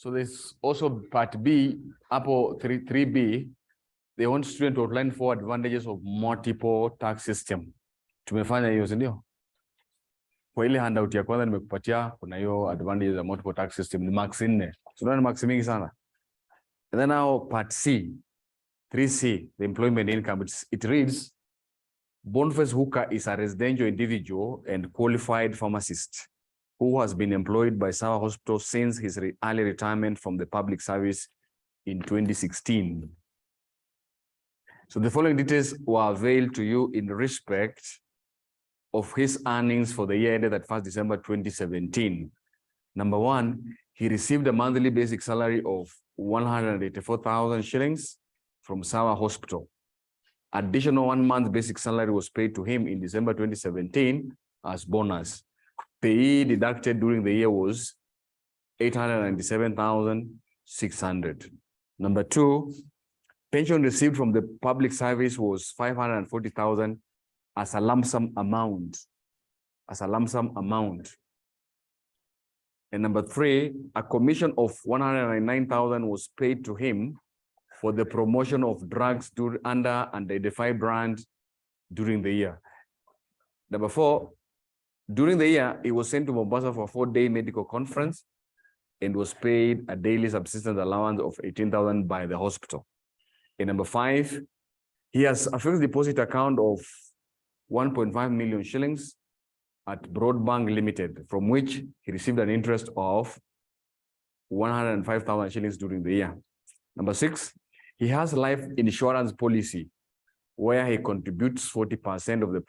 So there's also part B, Apple 3B. They want students to outline 4 advantages of multiple tax system. Tumefanya hiyo, si ndio? Kwa ile handout ya kwanza nimekupatia kuna hiyo advantages of multiple tax system ni marks 4. So ni marks mingi sana. And then now part C, 3C, the employment income, it reads, Boniface Hooker is a residential individual and qualified pharmacist who has been employed by Sawa Hospital since his early retirement from the public service in 2016. So the following details were availed to you in respect of his earnings for the year ended at 1st December 2017. Number 1, he received a monthly basic salary of 184,000 shillings from Sawa Hospital. Additional 1 month basic salary was paid to him in December 2017 as bonus. Pay deducted during the year was 897,600. Number 2, pension received from the public service was 540,000 as a lump sum amount. And number 3, a commission of 109,000 was paid to him for the promotion of drugs under an identified brand during the year. Number 4, during the year, he was sent to Mombasa for a 4-day medical conference and was paid a daily subsistence allowance of 18,000 by the hospital. And number 5, he has a fixed deposit account of 1.5 million shillings at Broadbank Limited, from which he received an interest of 105,000 shillings during the year. Number 6, he has life insurance policy where he contributes 40% of the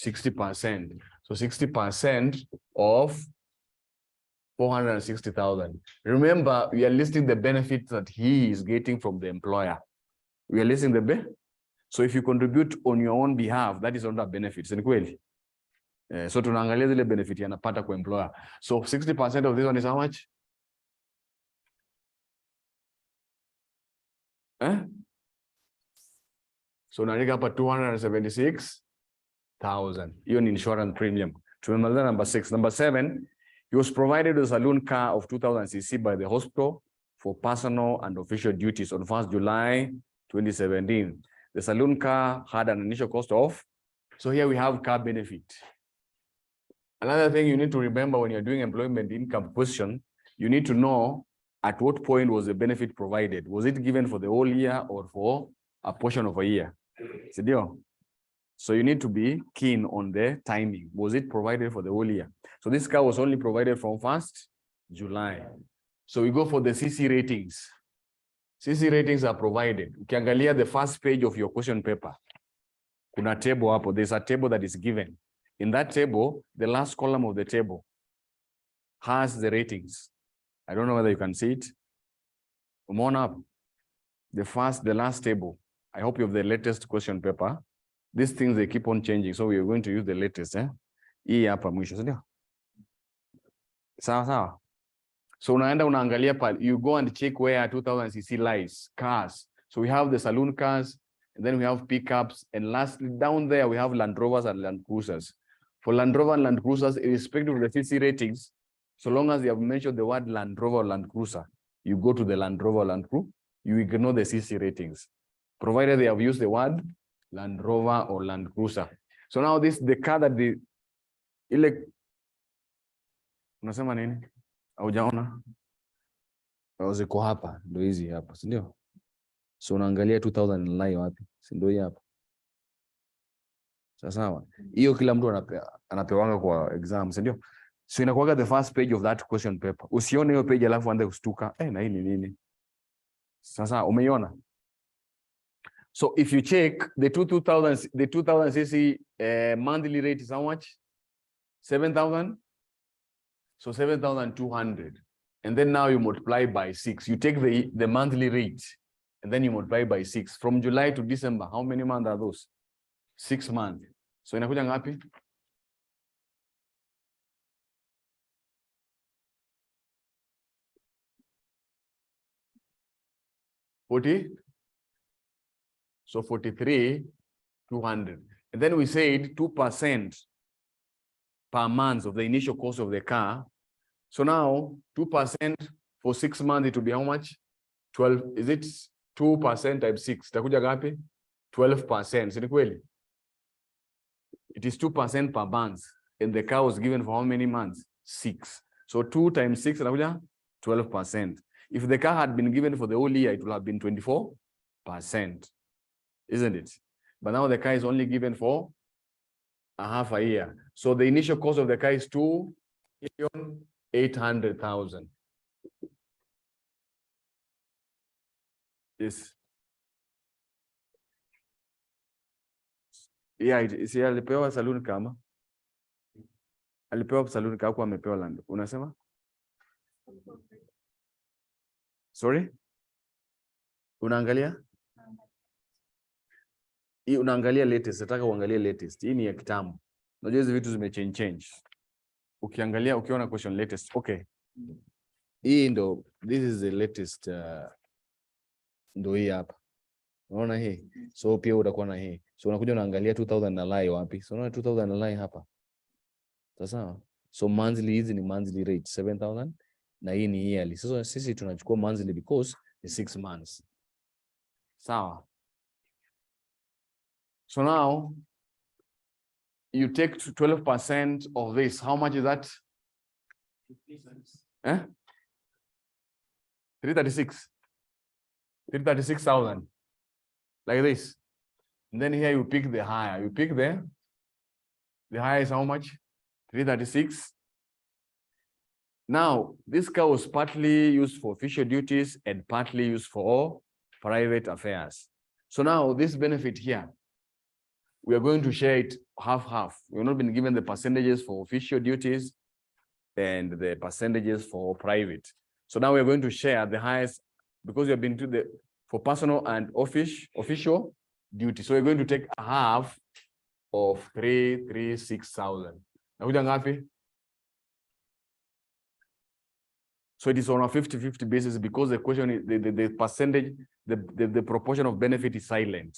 60%. So 60% of 460,000. Remember, we are listing the benefits that he is getting from the employer. We are listing the benefit. So if you contribute on your own behalf, that is under benefits. Ni kweli? So tunaangalia zile benefit yanapata kwa employer. So 60% of this one is how much? So naandika hapa 276,000. Hiyo ni insurance premium. Tumemaliza number 6. Number 7, he was provided a saloon car of 2,000 cc by the hospital for personal and official duties on 1st July 2017. The saloon car had an initial cost of, so here we have car benefit. Another thing you need to remember when you're doing employment income question, you need to know at what point was the benefit provided. Was it given for the whole year or for a portion of a year? So you need to be keen on the timing. Was it provided for the whole year? So this car was only provided from 1st July. So we go for the CC ratings. CC ratings are provided. Ukiangalia the first page of your question paper, kuna table hapo. There's a table that is given. In that table, the last column of the table has the ratings. I don't know whether you can see it. Come on up. The last table. I hope you have the latest question paper. These things, they keep on changing. So we are going to use the latest. Hii hapa mwisho, sindio? Sawa. So unaenda unaangalia pale, you go and check where 2,000 cc lies, cars. So we have the saloon cars, and then we have pickups, and lastly down there we have Land Rovers and Land Cruisers. For Land Rover and Land Cruisers, irrespective of the CC ratings, so long as you have mentioned the word Land Rover or Land Cruiser, you go to the Land Rover or Land Cruiser, you ignore the CC ratings, provided they have used the word Land Rover or Land Cruiser. So now this the car that the unasema nini? Haujaona? Ziko hapa, ndio hizi hapa, si ndio? So unaangalia 2000 line wapi? Si ndio hii hapa. Sawa. Hiyo kila mtu anapewanga kwa exam, si ndio? So inakuwa the first page of that question paper. Usione hiyo page alafu anze kustuka, na hii ni nini? Sasa umeiona? So if you check the 2000 cc monthly rate is how much? 7,000. So 7,200. And then now you multiply by 6. You take the monthly rate and then you multiply by 6. From July to December, how many months are those? 6 months. So inakuja ngapi? So 43,200. And then we said 2% per month of the initial cost of the car. So now 2% for 6 months, it will be how much? 12. Is it 2% times 6? Itakuja ngapi? 12%. Si ni kweli? It is 2% per month. And the car was given for how many months? 6. So 2 times 6 itakuja 12%. If the car had been given for the whole year, it would have been 24%. Isn't it? But now the car is only given for a half a year. So the initial cost of the car is 2,800,000. Yes. Yeah, alipewa saloon kama. Alipewa saloon kama kwa amepewa land. Unasema? Sorry? Unaangalia? Hii unaangalia latest, nataka uangalie latest. Hii ni ya kitambo. Unajua hizo vitu zimechange. Ukiangalia ukiona question latest. Okay. Hii ndo, this is the latest ndo hii hapa. Unaona hii? So pia utakuwa na hii. So unakuja unaangalia 2000 na lie wapi? So unaona 2000 na lie hapa. Sawa? So monthly hizi ni monthly rate 7,000 na hii ni yearly. Sasa sisi tunachukua monthly because ni 6 months. Sawa? So now you take 12% of this. How much is that? 336,000. Like this. And then here you pick the higher. You pick the higher is how much? 336. Now, this car was partly used for official duties and partly used for private affairs. So now this benefit here, we are going to share it half-half. We've not been given the percentages for official duties and the percentages for private. So now we're going to share the highest, because we have been to the for personal and official duty. So we're going to take a half of 336,000. So it is on a 50-50 basis because the question is the percentage, the proportion of benefit is silent.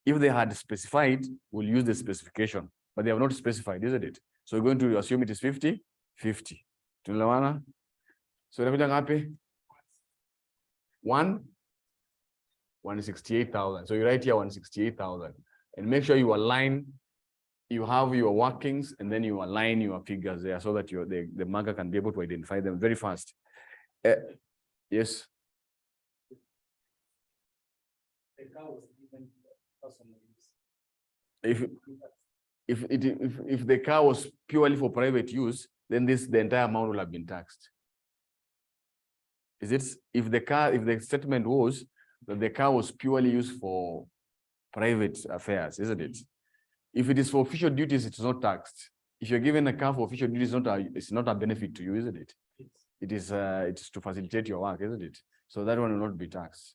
If they had specified, we'll use the specification, but they have not specified, isn't it? So we're going to assume it is 50-50. Tunaelewana? So inakuja ngapi? 168,000. So you write here 168,000 and make sure you align, you have your workings and then you align your figures there so that the marker can be able to identify them very fast. Yes. If the car was purely for private use, then the entire amount will have been taxed. Is it if the statement was that the car was purely used for private affairs, isn't it? If it is for official duties, it's not taxed. If you're given a car for official duties, it's not a benefit to you, isn't it? It's to facilitate your work, isn't it? So that one will not be taxed.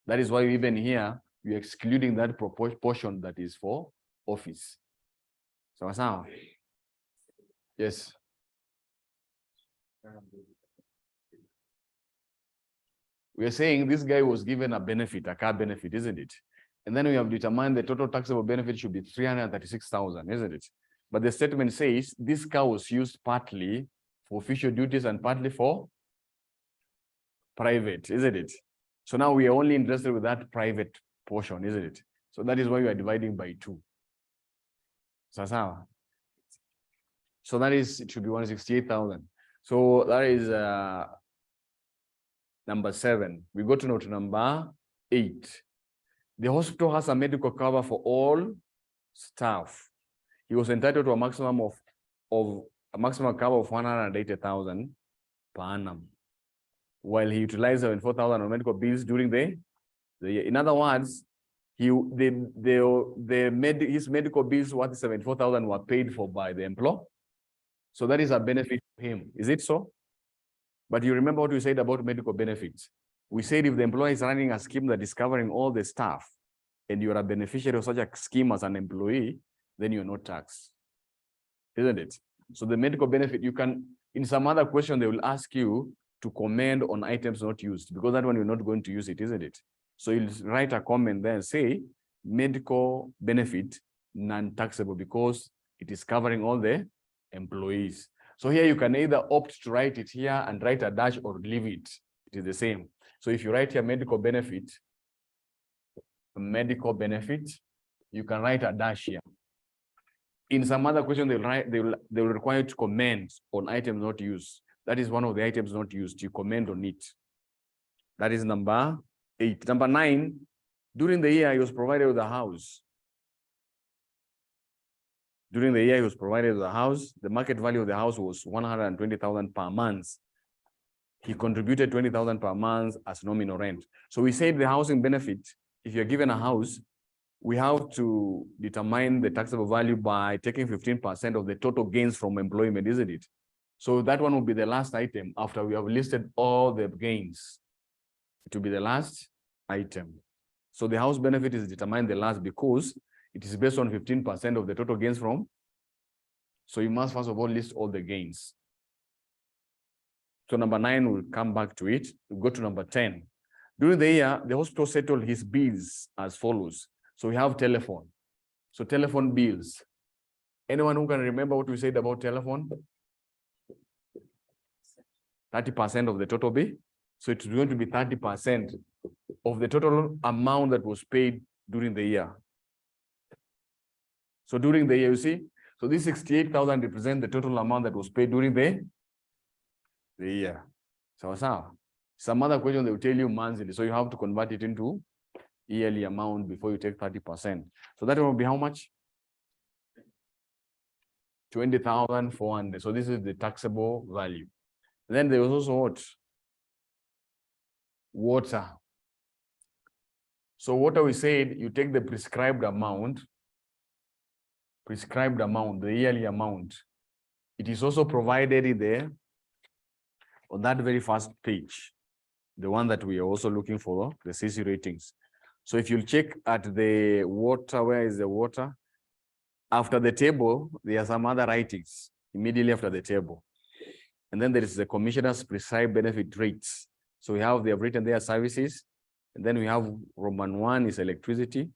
That is why even here you're excluding that portion that is for office. So yes. We are saying this guy was given a benefit, a car benefit, isn't it? And then we have determined the total taxable benefit should be 336,000, isn't it? But the statement says this car was used partly for official duties and partly for private, isn't it? So now we are only interested with that private portion, isn't it? So that is why we are dividing by 2. So that is, it should be 168,000. So that is number 7. We go to note number 8. The hospital has a medical cover for all staff. He was entitled to a maximum of a maximum cover of 180,000 per annum, while he utilized 74,000 on medical bills during the year. In other words, his medical bills worth 74,000 were paid for by the employer. So that is a benefit to him. Is it so? But you remember what we said about medical benefits. We said if the employer is running a scheme that is covering all the staff and you are a beneficiary of such a scheme as an employee, then you're not taxed, isn't it? So the medical benefit, you can, in some other question, they will ask you to comment on items not used, because that one you're not going to use it, isn't it? So you'll write a comment there and say medical benefit non-taxable because it is covering all the employees. So here you can either opt to write it here and write a dash or leave it. It is the same. So if you write here medical benefit, you can write a dash here. In some other question, they will require you to comment on items not used. That is one of the items not used. You comment on it. That is number 8. Number 9, during the year he was provided with a house. During the year he was provided with a house. The market value of the house was 120,000 per month. He contributed 20,000 per month as nominal rent. So we said the housing benefit, if you're given a house, we have to determine the taxable value by taking 15% of the total gains from employment, isn't it? So that one will be the last item after we have listed all the gains. It will be the last item. So the house benefit is determined the last because it is based on 15% of the total gains from. So you must first of all list all the gains. So number 9, we'll come back to it. We'll go to number 10. During the year, the hospital settled his bills as follows. So we have telephone. So telephone bills. Anyone who can remember what we said about telephone? 30% of the total bill. So it's going to be 30% of the total amount that was paid during the year. So during the year, you see, so this 68,000 represents the total amount that was paid during the year. So some other question they will tell you monthly, so you have to convert it into yearly amount before you take 30%. So that will be how much? 20,400. So this is the taxable value. Then there was also what? Water. So water, we said you take the prescribed amount prescribed amount, the yearly amount. It is also provided in there on that very first page, the one that we are also looking for, the CC ratings. So if you check at the water, where is the water? After the table, there are some other writings immediately after the table. And then there is the commissioner's prescribed benefit rates. So we have, they have written their services. And then we have Roman 1 is electricity.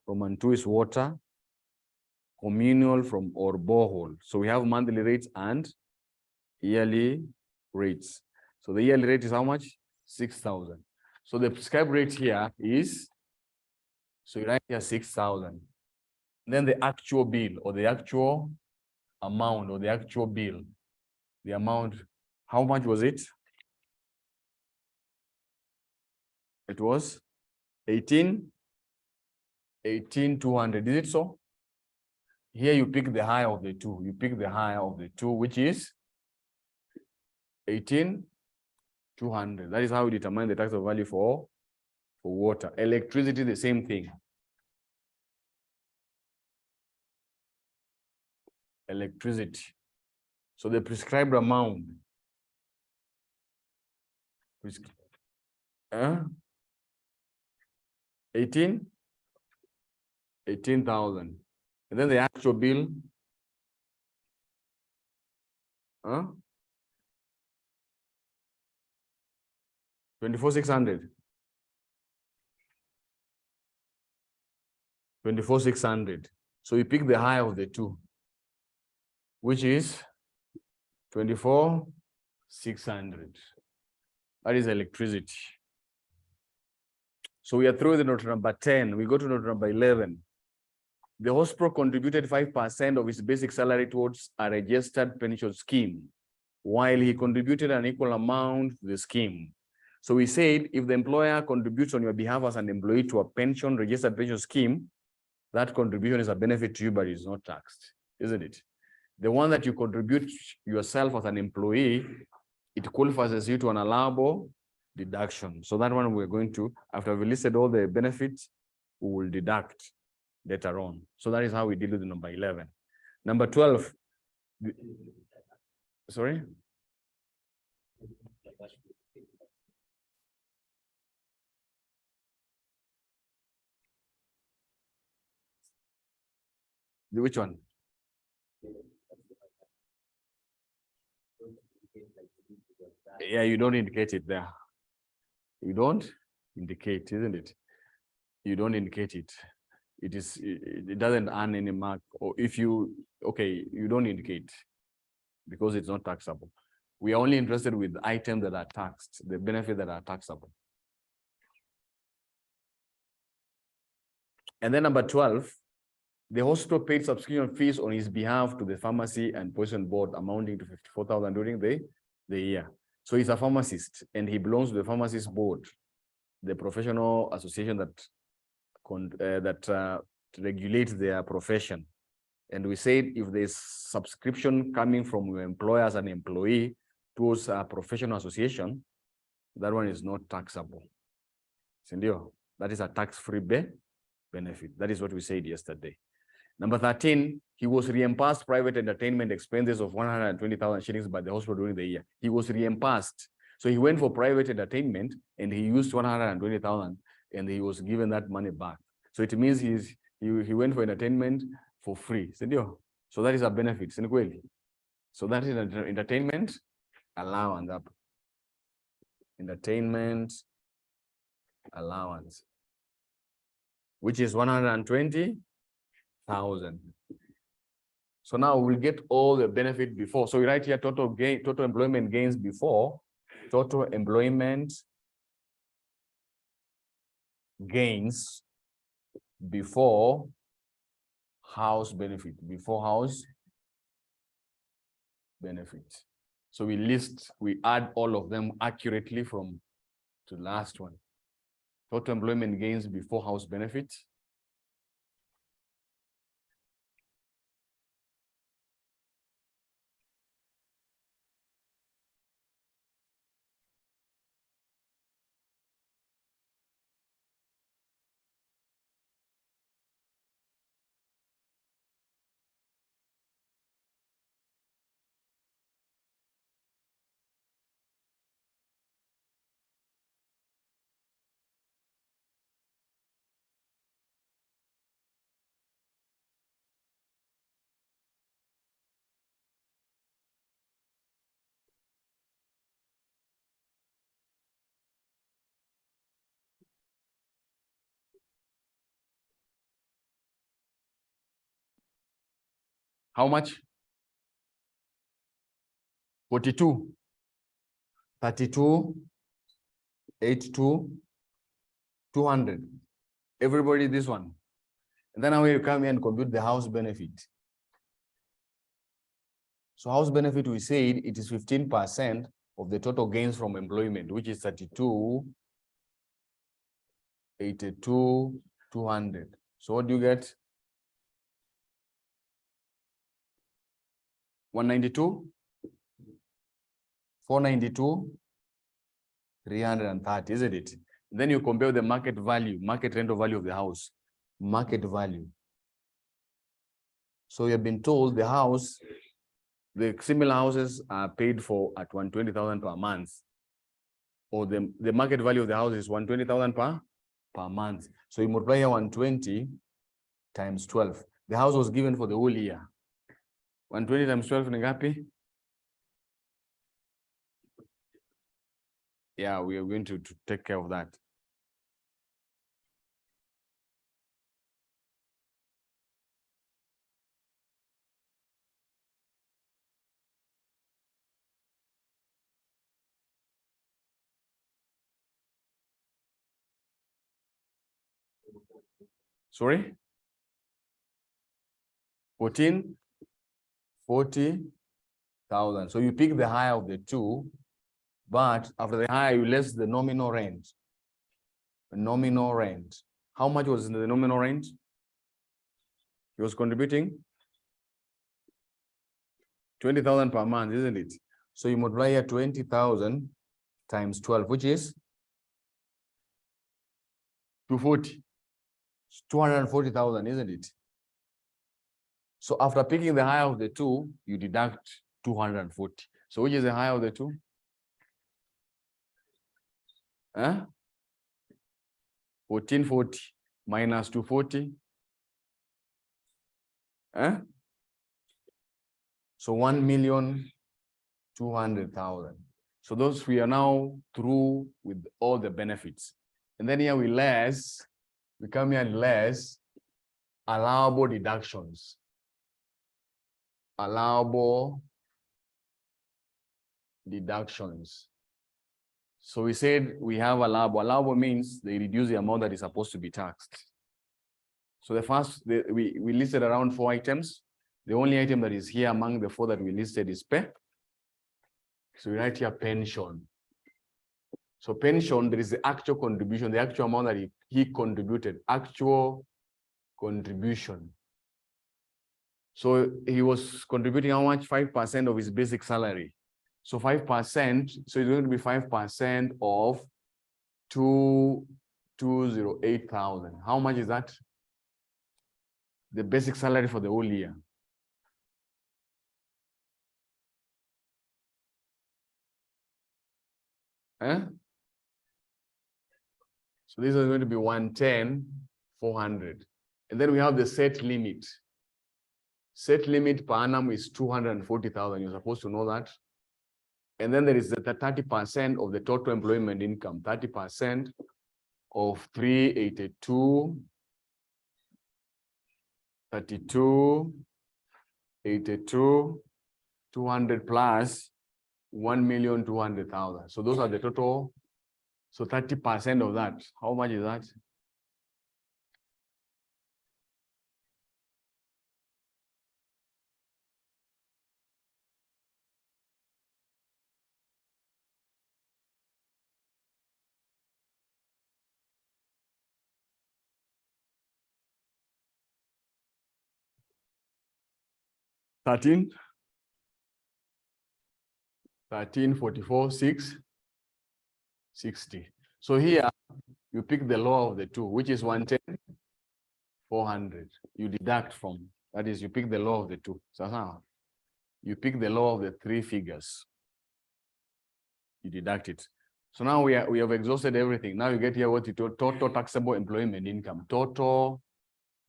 Roman 2 is water, communal from or borehole. So we have monthly rates and yearly rates. So the yearly rate is how much? 6,000. So the prescribed rate here is, so you write here 6,000. Then the actual bill or the actual amount or the actual bill, the amount, how much was it? It was 18,200. Is it so? Here you pick the higher of the two. You pick the higher of the two, which is 18,200. That is how we determine the taxable value for water. Electricity, the same thing. Electricity. So the prescribed amount. 18,000. And then the actual bill. 24,600. 24,600. So you pick the higher of the two, which is 24,600. That is electricity. So we are through the note number 10. We go to note number 11. The hospital contributed 5% of his basic salary towards a registered pension scheme, while he contributed an equal amount to the scheme. So we said if the employer contributes on your behalf as an employee to a pension, registered pension scheme, that contribution is a benefit to you, but it's not taxed, isn't it? The one that you contribute yourself as an employee, it qualifies you to an allowable deduction. So that one we're going to, after we listed all the benefits, we will deduct later on. So that is how we deal with the number 11. Number 12. Sorry? Which one? Yeah, you don't indicate it there. You don't indicate, isn't it? You don't indicate it. It doesn't earn any mark. Or if you, okay, you don't indicate because it's not taxable. We are only interested with items that are taxed, the benefits that are taxable. And then number 12, the hospital paid subscription fees on his behalf to the pharmacy and poison board amounting to 54,000 during the year. So he's a pharmacist and he belongs to the pharmacist board, the professional association that regulates their profession. And we said if there's subscription coming from your employer as an employee towards a professional association, that one is not taxable. Sindio? That is a tax-free benefit. That is what we said yesterday. Number 13, he was reimbursed private entertainment expenses of 120,000 shillings by the hospital during the year. He was reimbursed. So he went for private entertainment and he used 120,000 and he was given that money back. So it means he went for entertainment for free. So that is a benefit. So that is an entertainment allowance. Entertainment allowance, which is 120,000. So now we'll get all the benefit before. So we write here total gain, total employment gains before, total employment gains before house benefit, So we add all of them accurately from to the last one. Total employment gains before house benefits. How much? 42. 32. 82. 200. Everybody this one. And then now you come here and compute the house benefit. So house benefit, we said it is 15% of the total gains from employment, which is 32, 82, 200. So what do you get? 192, 492, 330, isn't it? Then you compare the market value, market rental value of the house, market value. So you have been told the house, the similar houses are paid for at 120,000 per month, or the market value of the house is 120,000 per month. So you multiply here 120 times 12. The house was given for the whole year. 120 times 12 ni ngapi? Yeah, we are going to take care of that. Sorry? 40,000. So you pick the higher of the two, but after the higher, you less the nominal rent. Nominal rent. How much was the nominal rent? He was contributing 20,000 per month, isn't it? So you multiply here 20,000 times 12, which is 240. 240,000, isn't it? So after picking the higher of the two, you deduct 240. So which is the higher of the two? 1440 minus 240. So 1,200,000. So those we are now through with all the benefits. And then here we come here and less allowable deductions. Allowable deductions. So we said we have allowable. Allowable means they reduce the amount that is supposed to be taxed. So the first, we listed around 4 items. The only item that is here among the 4 that we listed is pay. So we write here pension. So pension, there is the actual contribution, the actual amount that he contributed, actual contribution. So he was contributing how much? 5% of his basic salary. So 5%, so it's going to be 5% of 208,000. How much is that? The basic salary for the whole year. So this is going to be 110,400. And then we have the set limit. Set limit per annum is 240,000. You're supposed to know that. And then there is the 30% of the total employment income. 30% of 382, 32, 82, 200 plus 1,200,000. So those are the total. So 30% of that, how much is that? $13, 44, 660. So here you pick the lower of the two, which is 110,400. You deduct from, that is, you pick the lower of the two. So you pick the lower of the 3 figures. You deduct it. So now we have exhausted everything. Now you get here what you do, total taxable employment income. Total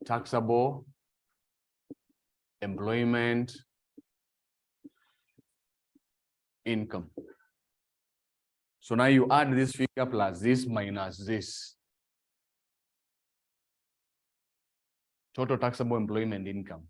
taxable employment income. So now you add this figure plus this minus this. Total taxable employment income.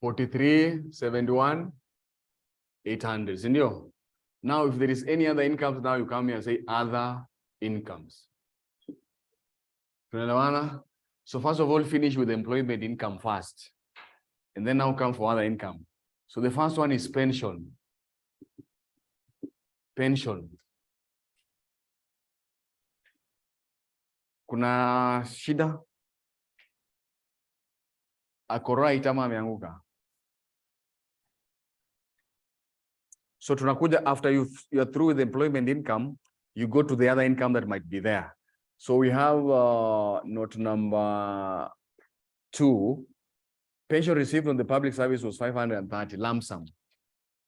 $43,71,800, sindio? Now if there is any other incomes, now you come here and say other incomes. So first of all, finish with employment income first, and then now come for other income. So the first one is pension. Pension. Kuna shida? Ako right ama ameanguka? So tunakuja after you're through with the employment income, you go to the other income that might be there. So we have note number 2. Pension received from the public service was 530 lump sum.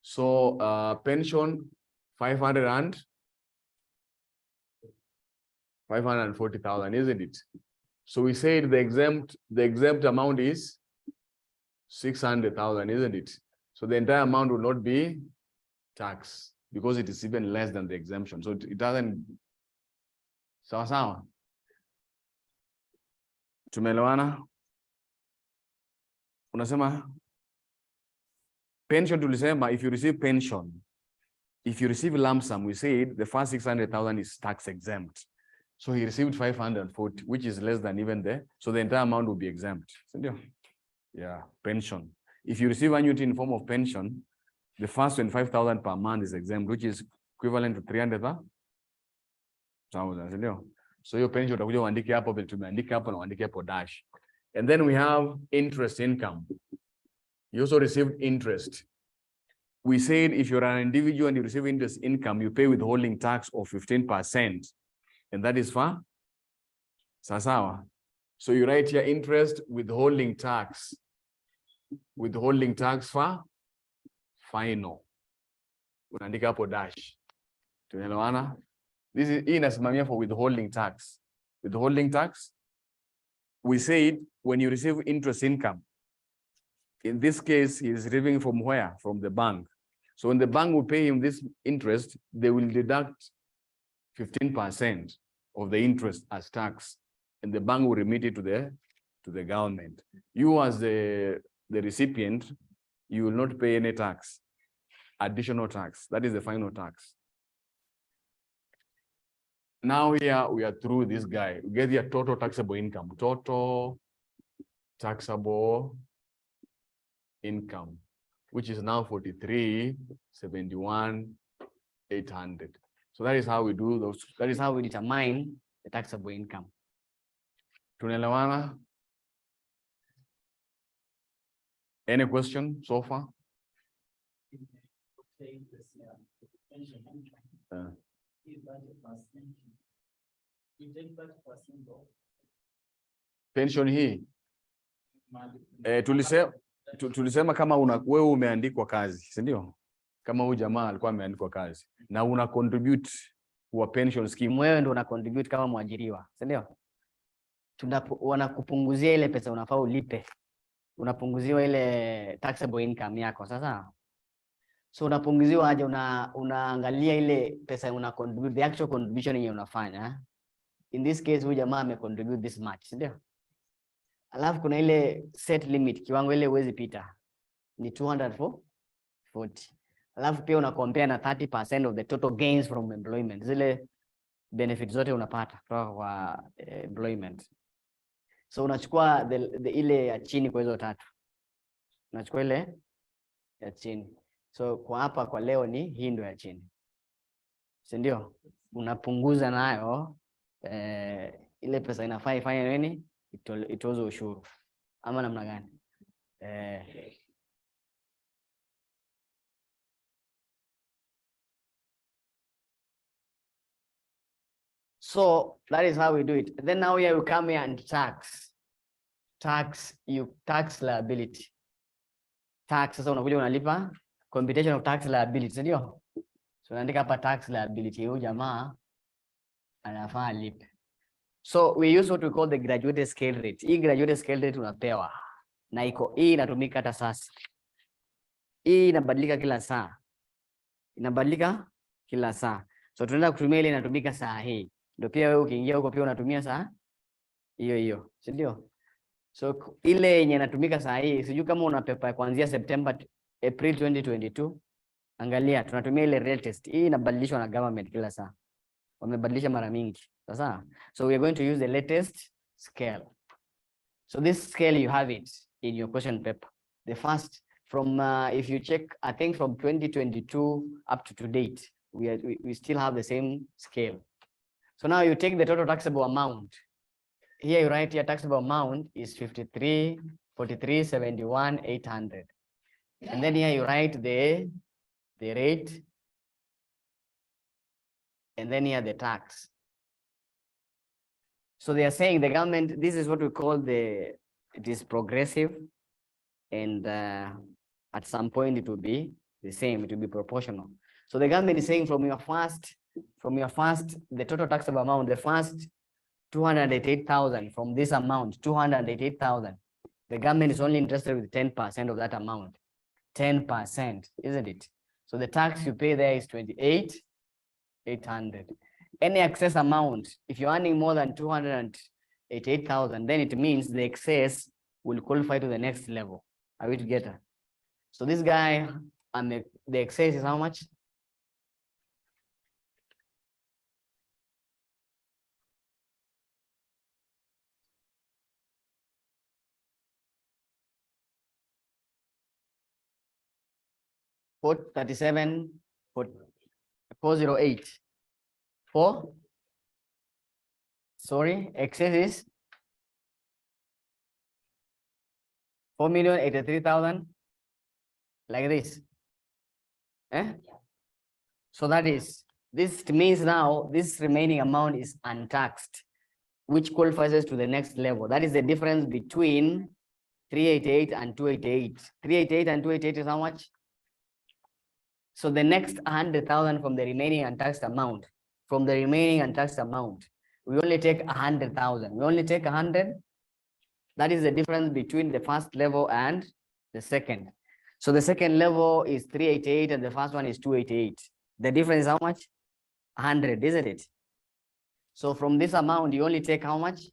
So pension 540,000, isn't it? So we said the exempt amount is 600,000, isn't it? So the entire amount will not be tax because it is even less than the exemption. So it doesn't. Sawa. Tumeelewana? Unasema pension tulisema if you receive pension, if you receive lump sum, we said the first 600,000 is tax exempt. So he received 540, which is less than even there. So the entire amount will be exempt. Yeah, pension. If you receive annuity in form of pension, the first 25,000 per month is exempt, which is equivalent to 300,000. So your pension utakuja uandike hapo vile tumeandika hapo na uandike hapo dash. And then we have interest income. You also received interest. We said if you're an individual and you receive interest income, you pay withholding tax of 15%. And that is for sasawa. So you write here interest withholding tax. Withholding tax for final. Unaandika hapo dash. Tunaelewana? This is inasimamia for withholding tax. Withholding tax, we said when you receive interest income, in this case, he is receiving from where? From the bank. So when the bank will pay him this interest, they will deduct 15% of the interest as tax, and the bank will remit it to the government. You as the recipient, you will not pay any tax, additional tax. That is the final tax. Now here we are through this guy. We get your total taxable income. Total taxable income, which is now 43,71,800. So that is how we do those. That is how we determine the taxable income. Tunaelewana? Any question so far? Pension hii tulisema kama wewe umeandikwa kazi, si ndio? Kama huyu jamaa alikuwa ameandikwa kazi na una contribute kwa pension scheme, wewe ndio una contribute kama mwajiriwa, si ndio? Wanakupunguzia ile pesa unafaa ulipe, unapunguziwa ile taxable income yako. Sasa so unapunguziwa aje? Unaangalia ile pesa una contribute, the actual contribution yenye unafanya. In this case huyu jamaa ame contribute this much, ndio? Alafu kuna ile set limit, kiwango ile huwezi pita, ni 240. Alafu pia una compare na 30% of the total gains from employment, zile benefits zote unapata kutoka kwa employment. So unachukua ile ya chini kwa hizo tatu, unachukua ile ya chini. So kwa hapa kwa leo ni hii ndio ya chini, si ndio? Unapunguza nayo ile pesa inafaa ifanye nini? Itoze ushuru ama namna gani? So that is how we do it. Then now here we come here and tax liability. Tax, sasa unakuja unalipa computation of tax liability, ndio? So naandika hapa tax liability, huyu jamaa anafaa alipe. So we use what we call the graduated scale rate. Hii graduated scale rate unapewa na hii inatumika hata sasa. Hii inabadilika kila saa. Inabadilika kila saa. So tunaenda kutumia ile inatumika saa hii. Ndio pia wewe ukiingia huko pia unatumia saa hiyo, si ndio? So ile yenye inatumika saa hii, sijui kama una pepa kuanzia April 2022, angalia tunatumia ile latest. Hii inabadilishwa na government kila saa. Wamebadilisha mara mingi. Sasa, so we are going to use the latest scale. So this scale you have it in your question paper. The first from if you check, I think from 2022 up to date, we still have the same scale. So now you take the total taxable amount. Here you write your taxable amount is 53,43,71,800. And then here you write the rate, and then here the tax. So they are saying the government, this is what we call it is progressive, and at some point it will be the same, it will be proportional. So the government is saying from your first, the total taxable amount, the first 288,000 from this amount, 288,000, the government is only interested with 10% of that amount. 10%, isn't it? So the tax you pay there is 28,800. Any excess amount, if you're earning more than 288,000, then it means the excess will qualify to the next level. Are we together? So this guy, and the excess is how much? $437,408. Sorry, excess is 4,083,000, like this. So that is, this means now this remaining amount is untaxed, which qualifies us to the next level. That is the difference between 388 and 288. 388 and 288 is how much? So the next 100,000 from the remaining untaxed amount, we only take 100,000. We only take 100. That is the difference between the first level and the second. So the second level is 388 and the first one is 288. The difference is how much? 100, isn't it? So from this amount, you only take how much?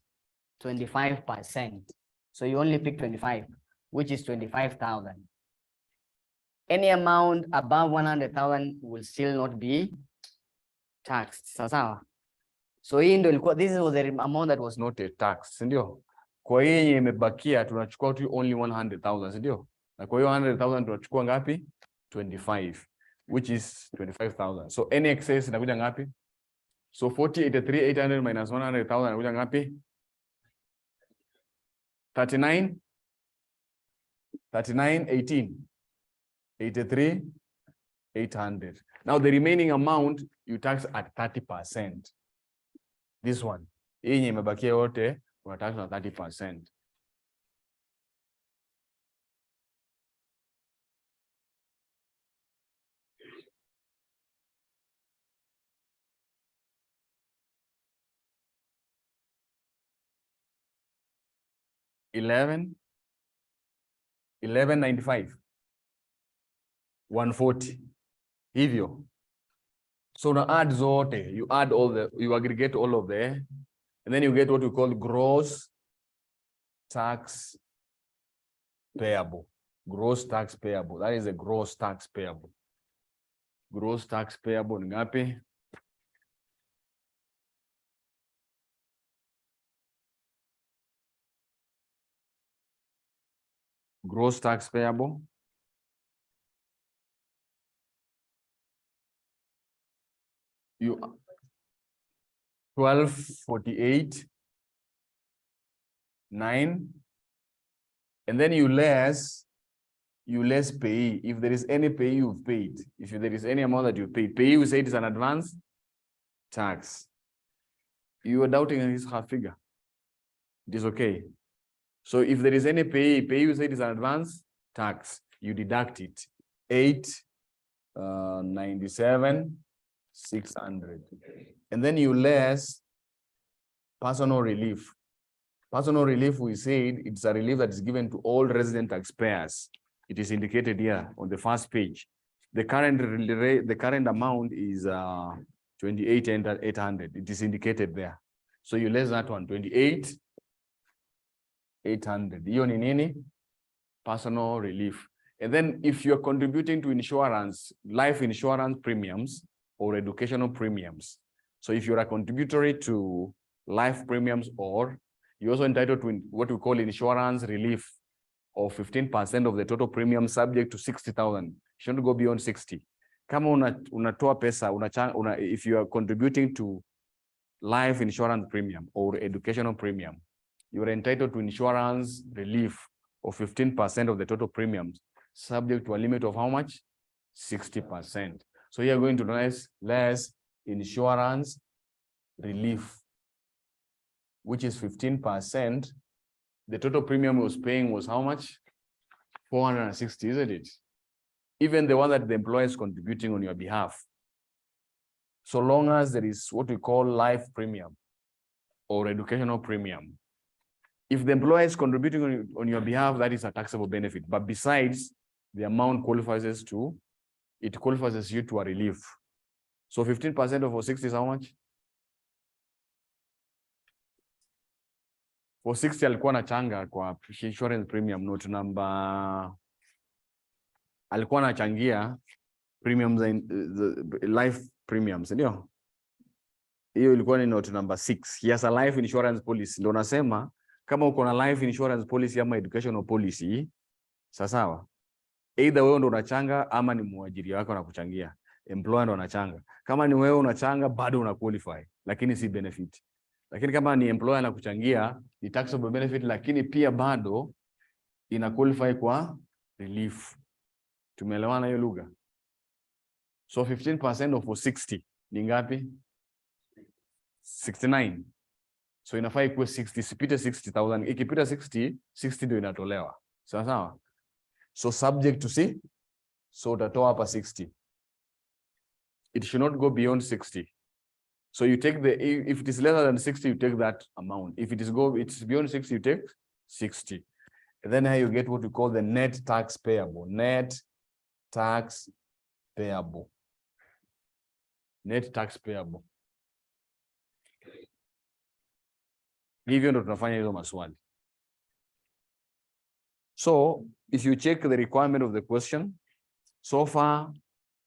25%. So you only pick 25, which is 25,000. Any amount above 100,000 will still not be taxed. Sawa. So hii ndio ilikuwa, this was the amount that was not a tax, si ndio? Kwa hiyo yenye imebakia tunachukua tu only 100,000, si ndio? Na kwa hiyo 100,000 tunachukua ngapi? 25, which is 25,000. So any excess inakuja ngapi? So 48,800 minus 100,000 inakuja ngapi? 39,18. 83,800. Now the remaining amount you tax at 30%. This one, hii imebakia yote unatax na 30%. $11.95. 140. Hivyo. So now add zote, you aggregate all of them, and then you get what we call gross tax payable. Gross tax payable. That is a gross tax payable. Gross tax payable ni ngapi? Gross tax payable. You 1248.9, and then you less pay. If there is any pay you've paid, if there is any amount that you paid, pay you say it is an advance tax. You are doubting his half figure. It is okay. So if there is any pay you say it is an advance tax, you deduct it. 897,600, and then you less personal relief. Personal relief, we said it's a relief that is given to all resident taxpayers. It is indicated here on the first page. The current amount is 28,800. It is indicated there. So you less that one, 28 800. Hiyo ni nini? Personal relief. And then if you're contributing to insurance, life insurance premiums or educational premiums. So if you're a contributory to life premiums, or you're also entitled to what we call insurance relief of 15% of the total premium subject to 60,000. Shouldn't go beyond 60. Kama unatoa pesa, if you are contributing to life insurance premium or educational premium, you are entitled to insurance relief of 15% of the total premiums, subject to a limit of how much? 60%. So you are going to less insurance relief, which is 15%. The total premium was paying was how much? 460, isn't it? Even the one that the employer is contributing on your behalf. So long as there is what we call life premium or educational premium. If the employer is contributing on your behalf, that is a taxable benefit. But besides, the amount qualifies you to a relief. So 15% of 460 is how much? 460 alikuwa anachanga kwa insurance premium note number, alikuwa anachangia premiums the life premiums, ndio? Hiyo ilikuwa ni note number 6. He has a life insurance policy. Ndio nasema kama uko na life insurance policy ama educational policy, sawa. Either wewe ndo unachanga ama ni muajiri wako anakuchangia. Employer ndo anachanga. Kama ni wewe unachanga bado una qualify, lakini si benefit. Lakini kama ni employer anakuchangia ni taxable benefit, lakini pia bado ina qualify kwa relief. Tumeelewana hiyo lugha? So 15% of 460 ni ngapi? 69. So inafaa ikuwe 60, sipite 60,000. Ikipita 60 ndio inatolewa. Sawa sawa? So subject to see, so utatoa hapa 60. It should not go beyond 60. So you take if it is lesser than 60, you take that amount. If it's beyond 60, you take 60. And then here you get what we call the net tax payable. Net tax payable. Net tax payable. Hivyo ndo tunafanya hizo maswali. So if you check the requirement of the question, so far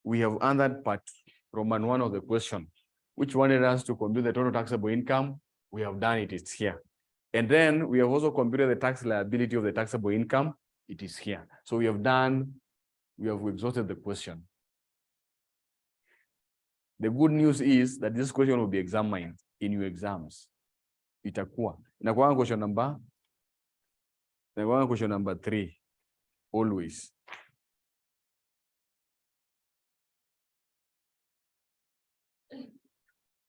we have answered part Roman 1 of the question, which wanted us to compute the total taxable income. We have done it, it's here. And then we have also computed the tax liability of the taxable income. It is here. So we have exhausted the question. The good news is that this question will be examined in your exams. Inakuwa question number 3, always.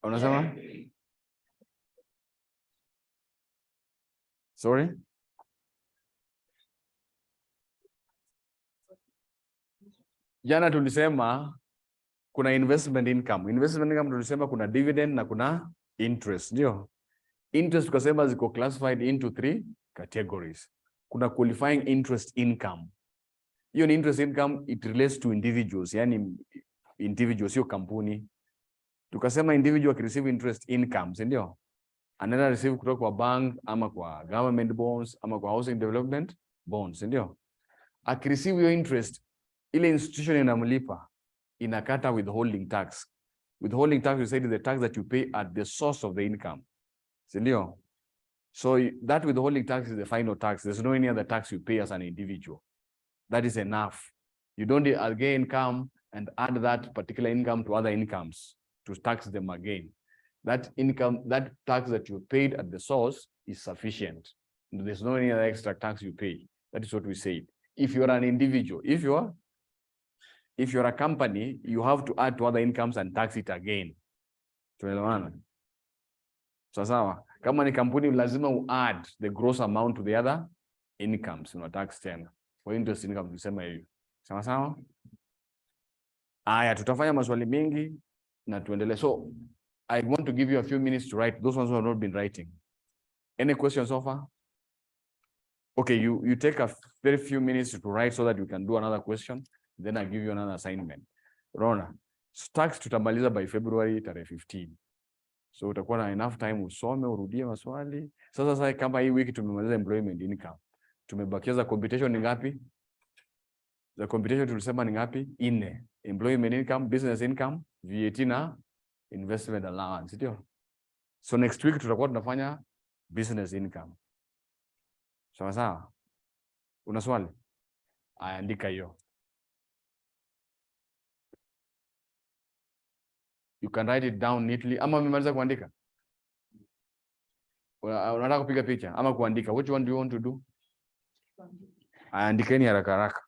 Unasema? Sorry? Jana tulisema kuna investment income. Investment income tulisema kuna dividend na kuna interest, ndio? Interest tukasema ziko classified into 3 categories. Kuna qualifying interest income. Hiyo ni interest income, it relates to individuals, yani individuals, sio kampuni. Tukasema individual receive interest income, si ndio? Anaenda receive kutoka kwa bank ama kwa government bonds ama kwa housing development bonds, si ndio? Akireceive your interest, ile institution inamlipa inakata withholding tax. Withholding tax, we said, is the tax that you pay at the source of the income. Si ndio? So that withholding tax is the final tax. There's no any other tax you pay as an individual. That is enough. You don't again come and add that particular income to other incomes to tax them again. That income, that tax that you paid at the source is sufficient. There's no any other extra tax you pay. That is what we said. If you're an individual, if you're a company, you have to add to other incomes and tax it again. Tunaelewana? Sawa. Kama ni kampuni lazima add the gross amount to the other incomes, tax tena. For interest income tusema hiyo. Sawa sawa? Aya, tutafanya maswali mengi na tuendelee. So I want to give you a few minutes to write those ones who have not been writing. Any questions so far? Okay, you take a very few minutes to write so that you can do another question. Then I give you another assignment. Rona, tax tutamaliza by February 15. So utakuwa na enough time usome, urudie maswali. Sasa kama hii wiki tumemaliza employment income. Tumebakia za computation ni ngapi? Za computation tulisema ni ngapi? 4. Employment income, business income, VAT na investment allowance, ndio? So next week tutakuwa tunafanya business income. Sawa sawa? Una swali? Andika hiyo. You can write it down neatly. Ama umemaliza kuandika? Unataka kupiga picha ama kuandika? Which one do you want to do? Andikeni haraka haraka.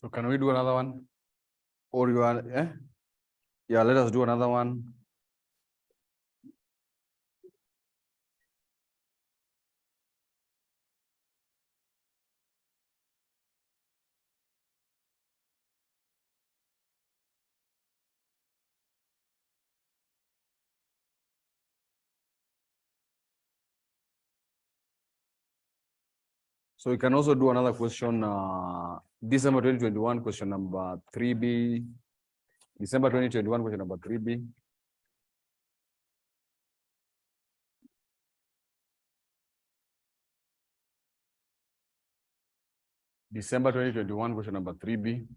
So can we do another one? Or you are, yeah, let us do another one. So we can also do another question, December 2021, question number 3B. December 2021, question number 3B. December 2021, question number 3B.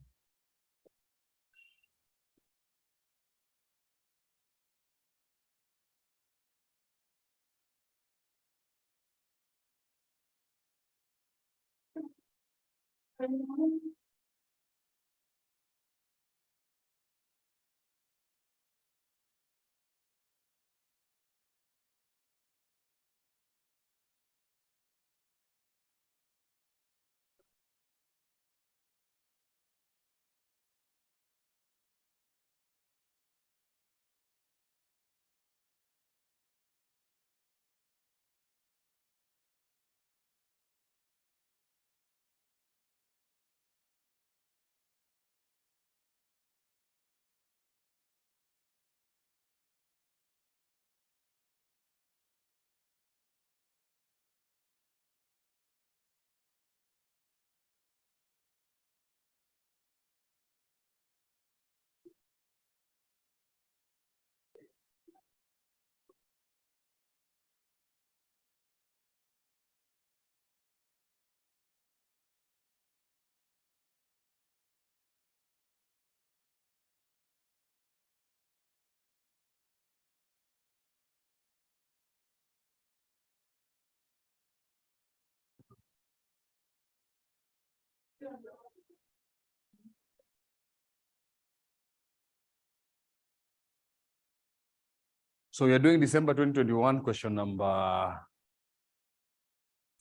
So you're doing December 2021, question number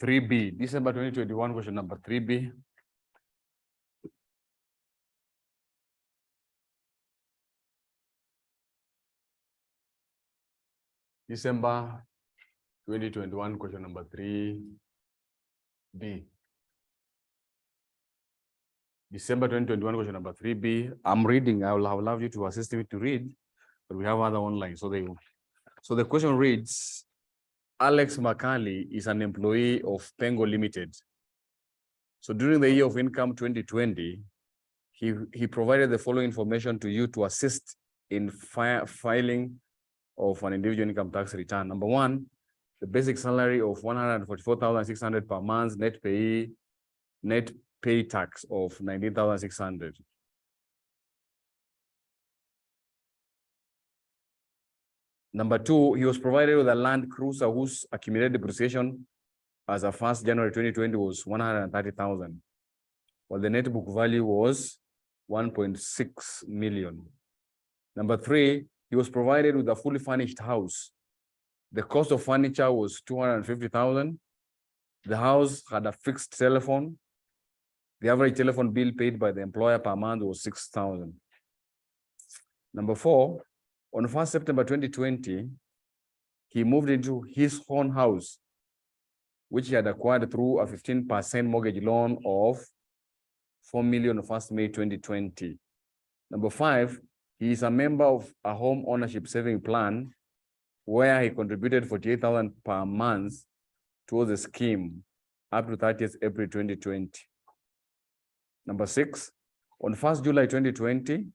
3B. December 2021, question number 3B. December 2021, question number 3B. December 2021, question number 3B. I'm reading. I will allow you to assist me to read, but we have other online. So the question reads, Alex Makali is an employee of Pengo Limited. So during the year of income 2020, he provided the following information to you to assist in filing of an individual income tax return. Number one, the basic salary of 144,600 per month, net pay tax of 19,600. Number two, he was provided with a Land Cruiser whose accumulated depreciation as of 1st January 2020 was 130,000, while the net book value was 1.6 million. Number three, he was provided with a fully furnished house. The cost of furniture was 250,000. The house had a fixed telephone. The average telephone bill paid by the employer per month was 6,000. Number four, on 1st September 2020, he moved into his own house, which he had acquired through a 15% mortgage loan of 4 million on 1st May 2020. Number five, he is a member of a home ownership saving plan where he contributed 48,000 per month towards the scheme up to 30th April 2020. Number six, on 1st July 2020,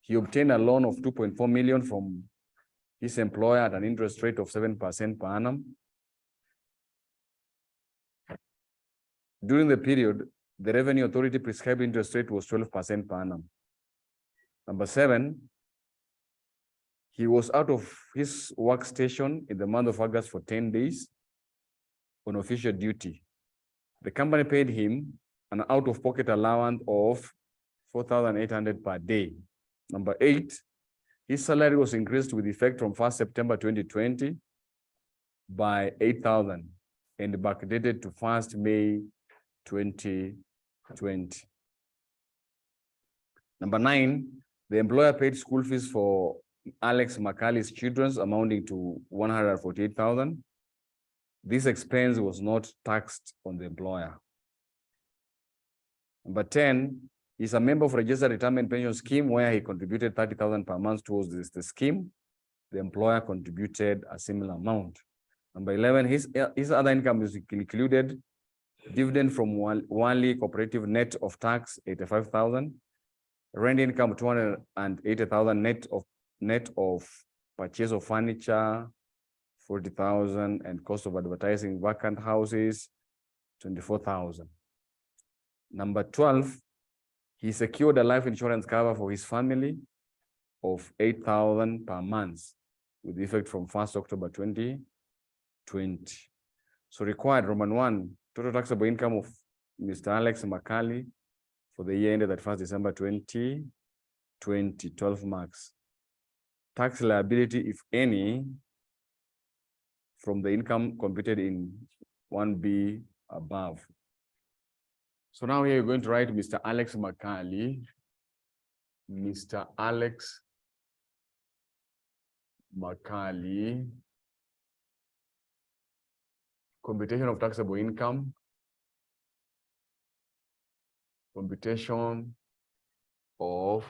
he obtained a loan of 2.4 million from his employer at an interest rate of 7% per annum. During the period, the Revenue Authority prescribed interest rate was 12% per annum. Number seven, he was out of his workstation in the month of August for 10 days on official duty. The company paid him an out-of-pocket allowance of 4,800 per day. Number eight, his salary was increased with effect from 1st September 2020 by 8,000 and backdated to 1st May 2020. Number 9, the employer paid school fees for Alex Macali's children amounting to 148,000. This expense was not taxed on the employer. Number 10, he's a member of registered retirement pension scheme where he contributed 30,000 per month towards the scheme. The employer contributed a similar amount. Number 11, his other income is included dividend from Wali Cooperative net of tax 85,000, rent income 280,000, net of purchase of furniture 40,000, and cost of advertising vacant houses 24,000. Number 12, he secured a life insurance cover for his family of 8,000 per month with effect from 1st October 2020. So required, Roman 1, total taxable income of Mr. Alex Macali for the year ended at 1st December 2020, 12 marks. Tax liability, if any, from the income computed in 1B above. So now here you're going to write Mr. Alex Macali, Mr. Alex Macali, computation of taxable income, computation of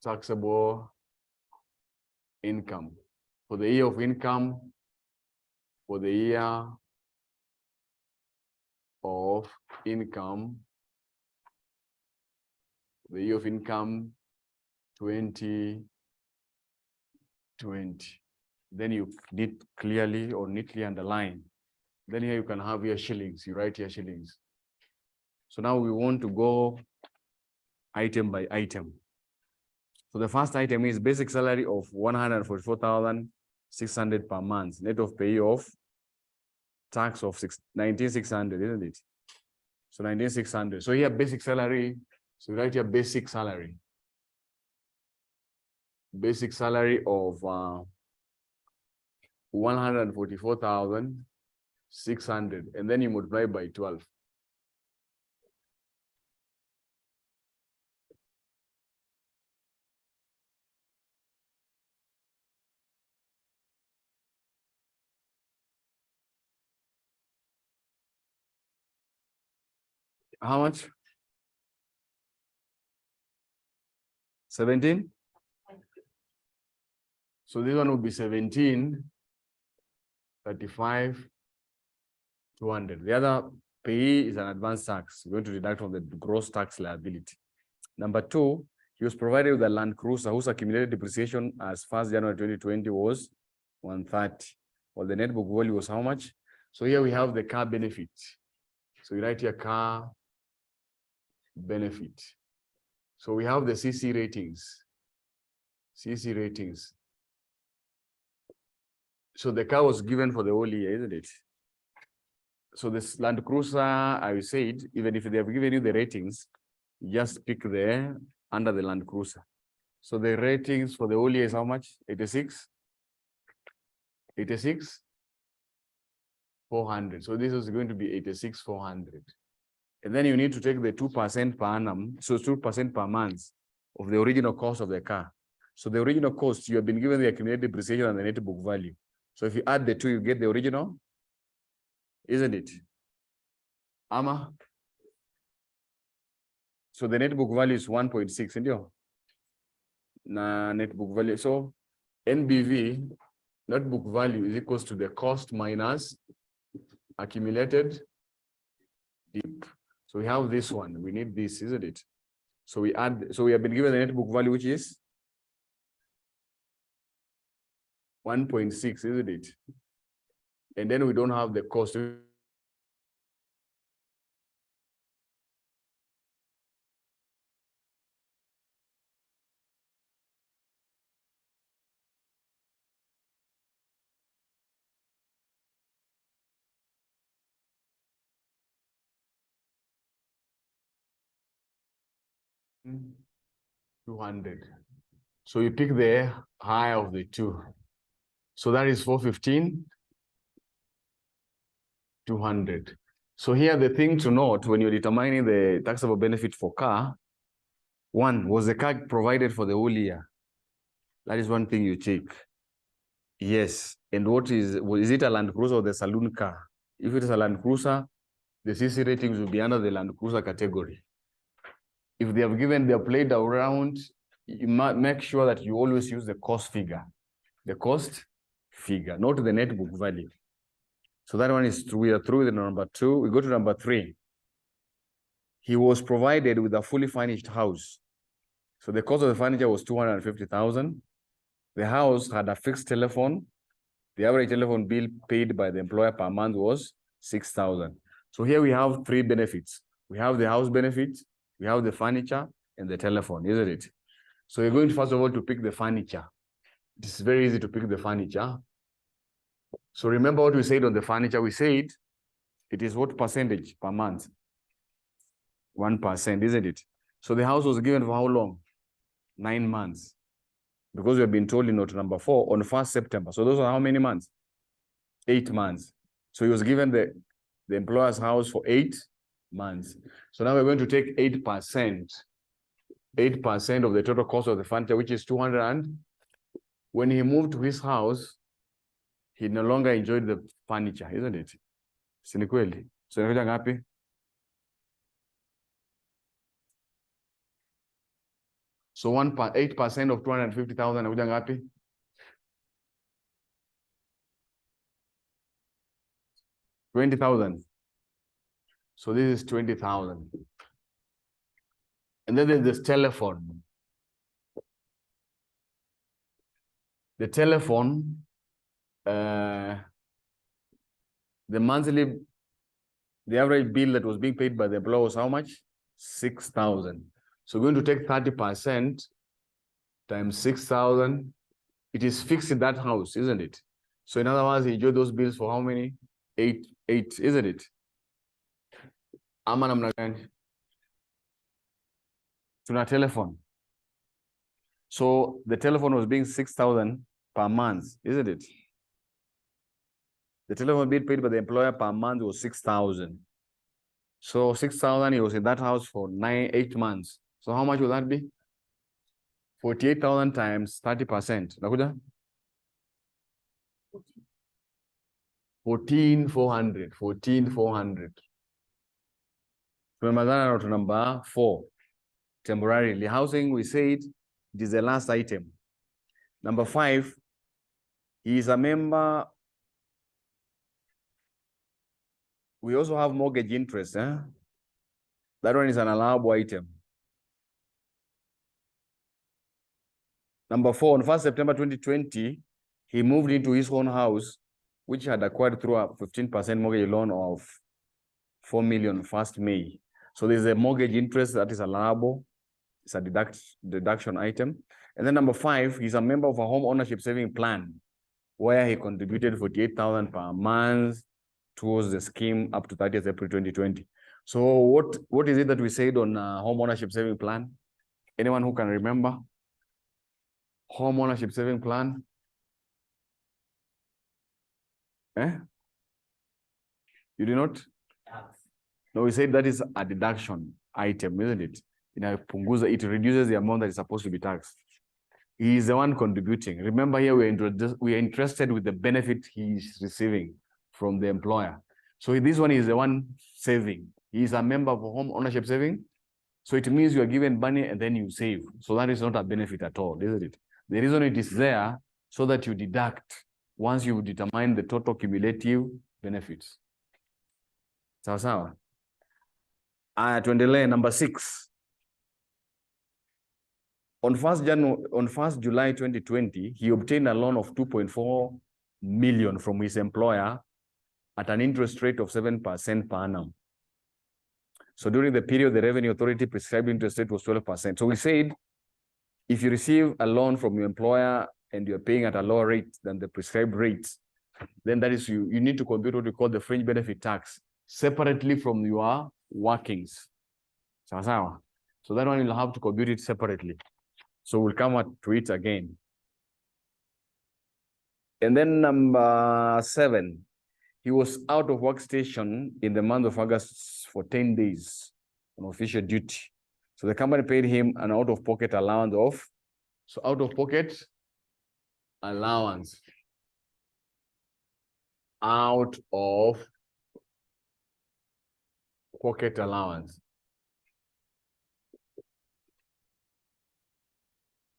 taxable income for the year of income, for the year of income, the year of income 2020. Then you need clearly or neatly underline. Then here you can have your shillings. You write your shillings. So now we want to go item by item. So the first item is basic salary of 144,600 per month, net of pay of tax of 19,600, isn't it? So 19,600. So here basic salary. So write your basic salary. Basic salary of 144,600, and then you multiply by 12. How much? 17? So this one will be 17,35,200. The other pay is an advance tax. We're going to deduct from the gross tax liability. Number 2, he was provided with a Land Cruiser whose accumulated depreciation as 1st January 2020 was 130. Well, the net book value was how much? So here we have the car benefit. So you write your car benefit. So we have the CC ratings. CC ratings. So the car was given for the whole year, isn't it? So this Land Cruiser, I said, even if they have given you the ratings, just pick there under the Land Cruiser. So the ratings for the whole year is how much? 86? 86,400. So this is going to be 86,400. And then you need to take the 2% per annum, so 2% per month of the original cost of the car. So the original cost, you have been given the accumulated depreciation and the net book value. So if you add the two, you get the original, isn't it? Ama? So the net book value is 1.6, and you net book value. So NBV, net book value, is equals to the cost minus accumulated dip. So we have this one. We need this, isn't it? So we add. So we have been given the net book value, which is 1.6, isn't it? And then we don't have the cost. $200. So you pick the high of the two. So that is 415, 200. So here the thing to note when you're determining the taxable benefit for car, one, was the car provided for the whole year? That is one thing you check. Yes. And what is it a Land Cruiser or the saloon car? If it is a Land Cruiser, the CC ratings will be under the Land Cruiser category. If they have given their plate around, you must make sure that you always use the cost figure. The cost figure, not the net book value. So that one is true. We are through with number 2. We go to number 3. He was provided with a fully furnished house. So the cost of the furniture was 250,000. The house had a fixed telephone. The average telephone bill paid by the employer per month was 6,000. So here we have 3 benefits. We have the house benefit, we have the furniture, and the telephone, isn't it? So you're going to, first of all, to pick the furniture. It's very easy to pick the furniture. So remember what we said on the furniture. We said it is what percentage per month? 1%, isn't it? So the house was given for how long? 9 months. Because we have been told in note number 4 on 1st September. So those are how many months? 8 months. So he was given the employer's house for 8 months. So now we're going to take 8%. 8% of the total cost of the furniture, which is 200. And when he moved to his house, he no longer enjoyed the furniture, isn't it? Si ni kweli? So inakuja ngapi? So 8% of 250,000 inakuja ngapi? 20,000. So this is 20,000. And then there's this telephone. The telephone, the average bill that was being paid by the employer was how much? 6,000. So we're going to take 30% times 6,000. It is fixed in that house, isn't it? So in other words, he enjoyed those bills for how many? 8, isn't it? Ama namna gani? Tuna telephone. So the telephone was being 6,000 per month, isn't it? The telephone bill paid by the employer per month was 6,000. So 6,000, he was in that house for 8 months. So how much will that be? 48,000 times 30%. Nakuja? 14,400. 14,400. Remember to number 4. Temporarily. Housing, we said, it is the last item. Number 5, he is a member. We also have mortgage interest. That one is an allowable item. Number 4, on 1st September 2020, he moved into his own house, which had acquired through a 15% mortgage loan of 4 million 1st May. So there's a mortgage interest that is allowable. It's a deduction item. And then number 5, he's a member of a home ownership saving plan, where he contributed 48,000 per month towards the scheme up to 30th April 2020. So what is it that we said on home ownership saving plan? Anyone who can remember? Home ownership saving plan? You do not? No, we said that is a deduction item, isn't it? It reduces the amount that is supposed to be taxed. He is the one contributing. Remember here, we are interested with the benefit he is receiving from the employer. So this one is the one saving. He is a member of home ownership saving. So it means you are given money and then you save. So that is not a benefit at all, isn't it? The reason it is there so that you deduct once you determine the total cumulative benefits. Sawa sawa. Tuendelee, number 6. On 1st July 2020, he obtained a loan of 2.4 million from his employer at an interest rate of 7% per annum. So during the period, the Revenue Authority prescribed interest rate was 12%. So we said, if you receive a loan from your employer and you're paying at a lower rate than the prescribed rates, then that is you need to compute what we call the fringe benefit tax separately from your workings. So that one you'll have to compute it separately. So we'll come to it again. And then number 7, he was out of workstation in the month of August for 10 days on official duty. So the company paid him an out-of-pocket allowance of, so out-of-pocket allowance, out-of-pocket allowance.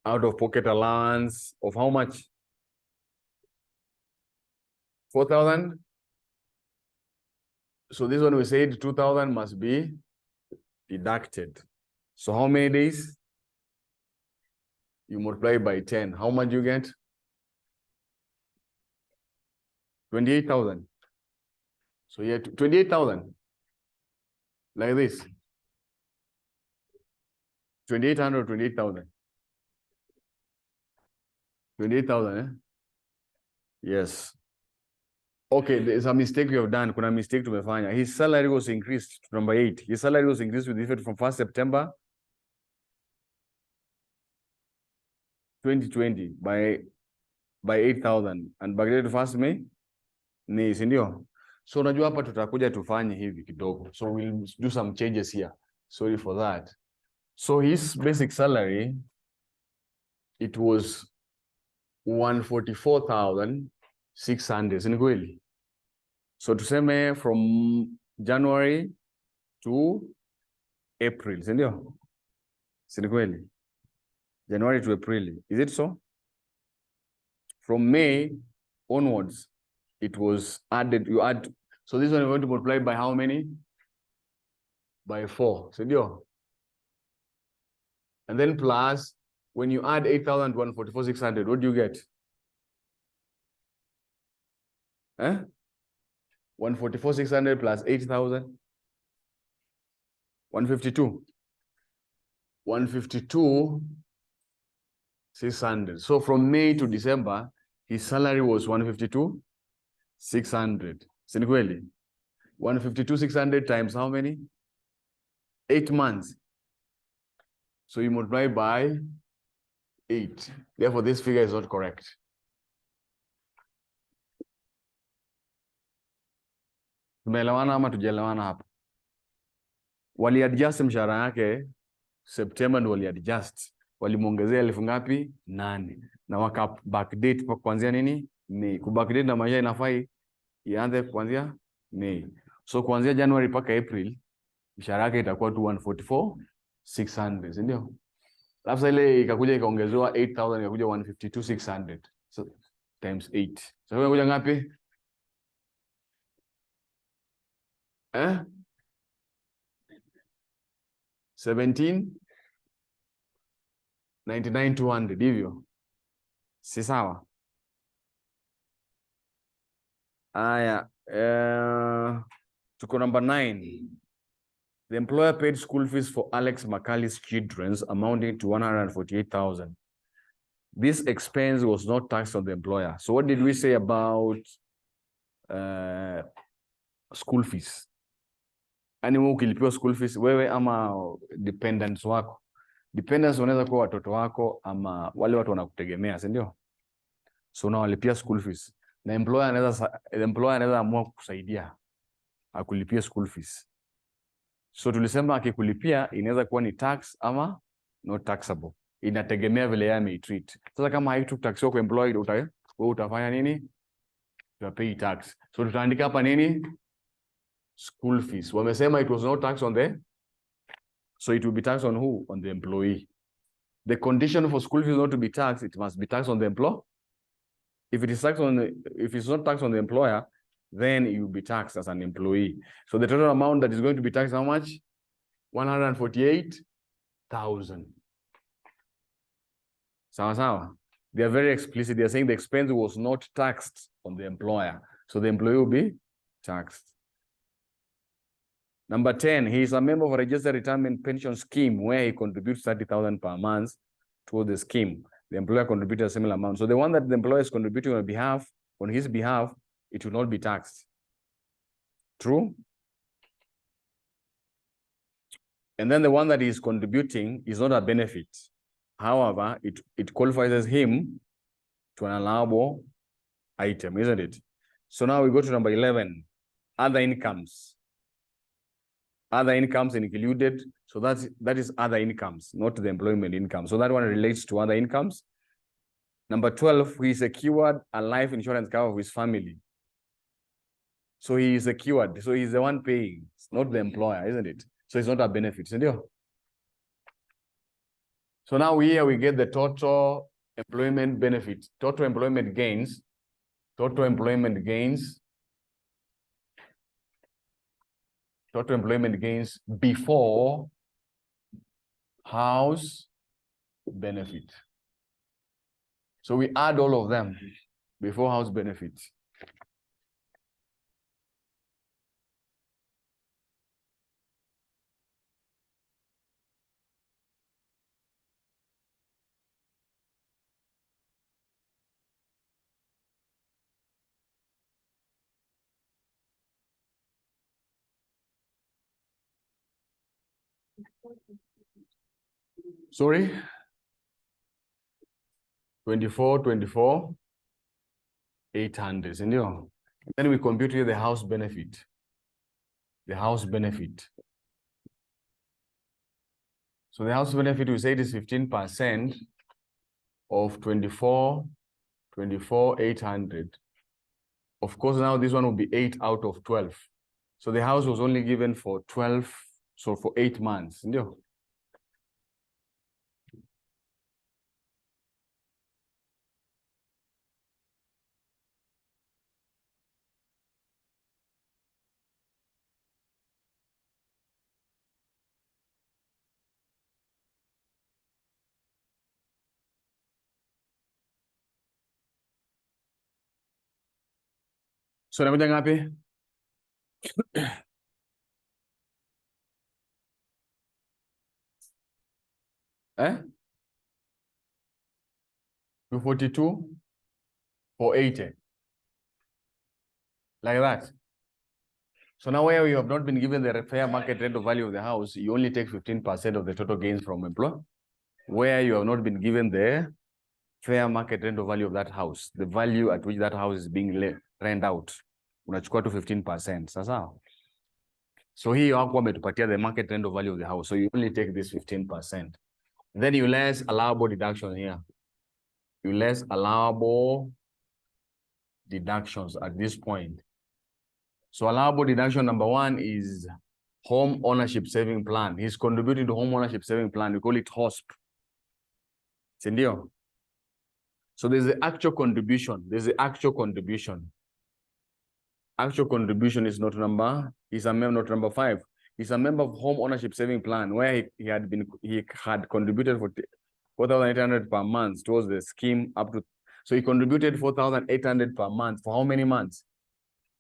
Out-of-pocket allowance of how much? 4,000. So this one we said 2,000 must be deducted. So how many days? You multiply by 10. How much you get? 28,000. So yeah, 28,000. Like this. 2,800, 28,000. 28,000, eh? Yes. Okay, there's a mistake you have done. Kuna mistake tumefanya. His salary was increased to number 8. His salary was increased with effect from 1st September 2020 by 8,000 and backdated 1st May. Ni, si ndio? So unajua hapa tutakuja tufanye hivi kidogo. So we'll do some changes here. Sorry for that. So his basic salary, it was 144,600. Si ni kweli? So tuseme from January to April, si ndio? Si ni kweli? January to April. Is it so? From May onwards, it was added, you add, so this one you're going to multiply by how many? By 4, si ndio? And then plus, when you add 8,144,600, what do you get? 144,600 plus 8,000? 152. 152,600. So from May to December, his salary was 152,600. Si ni kweli? 152,600 times how many? 8 months. So you multiply by 8. Therefore, this figure is not correct. Tumeelewana ama tujaelewana hapa? Waliadjust mshahara yake September, ndio waliadjust. Walimuongezea 1,000 ngapi? 8. Na waka backdate kwa kuanzia nini? May. Ku backdate na maisha inafaa ianze kuanzia May. So kuanzia January mpaka April mshahara yake itakuwa tu 144,600, si ndio? Alafu ile ikakuja ikaongezewa 8,000 ikakuja 152,600. So times 8. So inakuja ngapi? 17,99,200 hivyo. Si sawa? Aya, tuko number 9. The employer paid school fees for Alex Macali's children amounting to 148,000. This expense was not taxed on the employer. So what did we say about school fees? Ani wewe ukilipiwa school fees, wewe ama dependents wako. Dependents wanaweza kuwa watoto wako ama wale watu wanakutegemea, si ndio? So unawalipia school fees. Na employer anaweza amua kukusaidia akulipia school fees. So tulisema akikulipia inaweza kuwa ni tax ama not taxable. Inategemea vile yeye ameitreat. Sasa kama haitaxiwa kwa employee, wewe utafanya nini? Utapay tax. So tutaandika hapa nini? School fees. Wamesema it was not taxed on the, so it will be taxed on who? On the employee. The condition for school fees not to be taxed, it must be taxed on the employer. If it is taxed on the, if it's not taxed on the employer, then you will be taxed as an employee. So the total amount that is going to be taxed, how much? 148,000. Sawa sawa. They are very explicit. They are saying the expense was not taxed on the employer. So the employee will be taxed. Number 10, he is a member of a registered retirement pension scheme where he contributes 30,000 per month to the scheme. The employer contributed a similar amount. So the one that the employer is contributing on his behalf, it will not be taxed. True? And then the one that he is contributing is not a benefit. However, it qualifies him to an allowable item, isn't it? So now we go to number 11, other incomes. Other incomes included. So that is other incomes, not the employment income. So that one relates to other incomes. Number 12, he secured a life insurance cover for his family. So he is secured. So he's the one paying. It's not the employer, isn't it? So it's not a benefit. So now here we get the total employment benefit, total employment gains, total employment gains before house benefit. So we add all of them before house benefit. Sorry? 24, 800. And then we compute here the house benefit. The house benefit. So the house benefit, we say it is 15% of 24, 800. Of course, now this one will be 8 out of 12. So the house was only given for 12, so for 8 months. So nakuja ngapi? Eh? 242 for 80. Like that. So now where you have not been given the fair market rent of value of the house, you only take 15% of the total gains from employer. Where you have not been given the fair market rent of value of that house, the value at which that house is being rent out, unachukua to 15%. Sasa. So here hapo wametupatia the market rent of value of the house. So you only take this 15%. Then you less allowable deduction here. You less allowable deductions at this point. So allowable deduction number 1 is home ownership saving plan. He's contributing to home ownership saving plan. We call it HOSP. Sindio? So there's the actual contribution. There's the actual contribution. Actual contribution is not number. He's a member, not number 5. He's a member of home ownership saving plan where he had contributed for 4,800 per month towards the scheme up to. So he contributed 4,800 per month for how many months?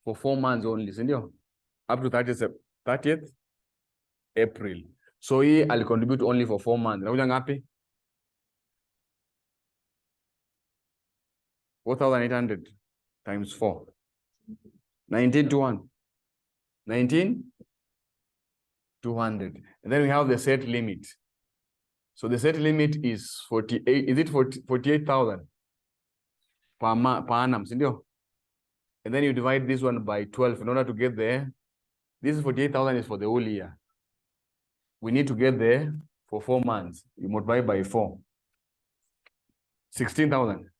For 4 months only, sindio? Up to 30th April. So I'll contribute only for 4 months. Nakuja ngapi? 4,800 times 4. 19 to 1. 19 200. And then we have the set limit. So the set limit is 48. Is it 48,000 per annum? And then you divide this one by 12 in order to get there. This is 48,000 is for the whole year. We need to get there for 4 months. You multiply by 4. 16,000.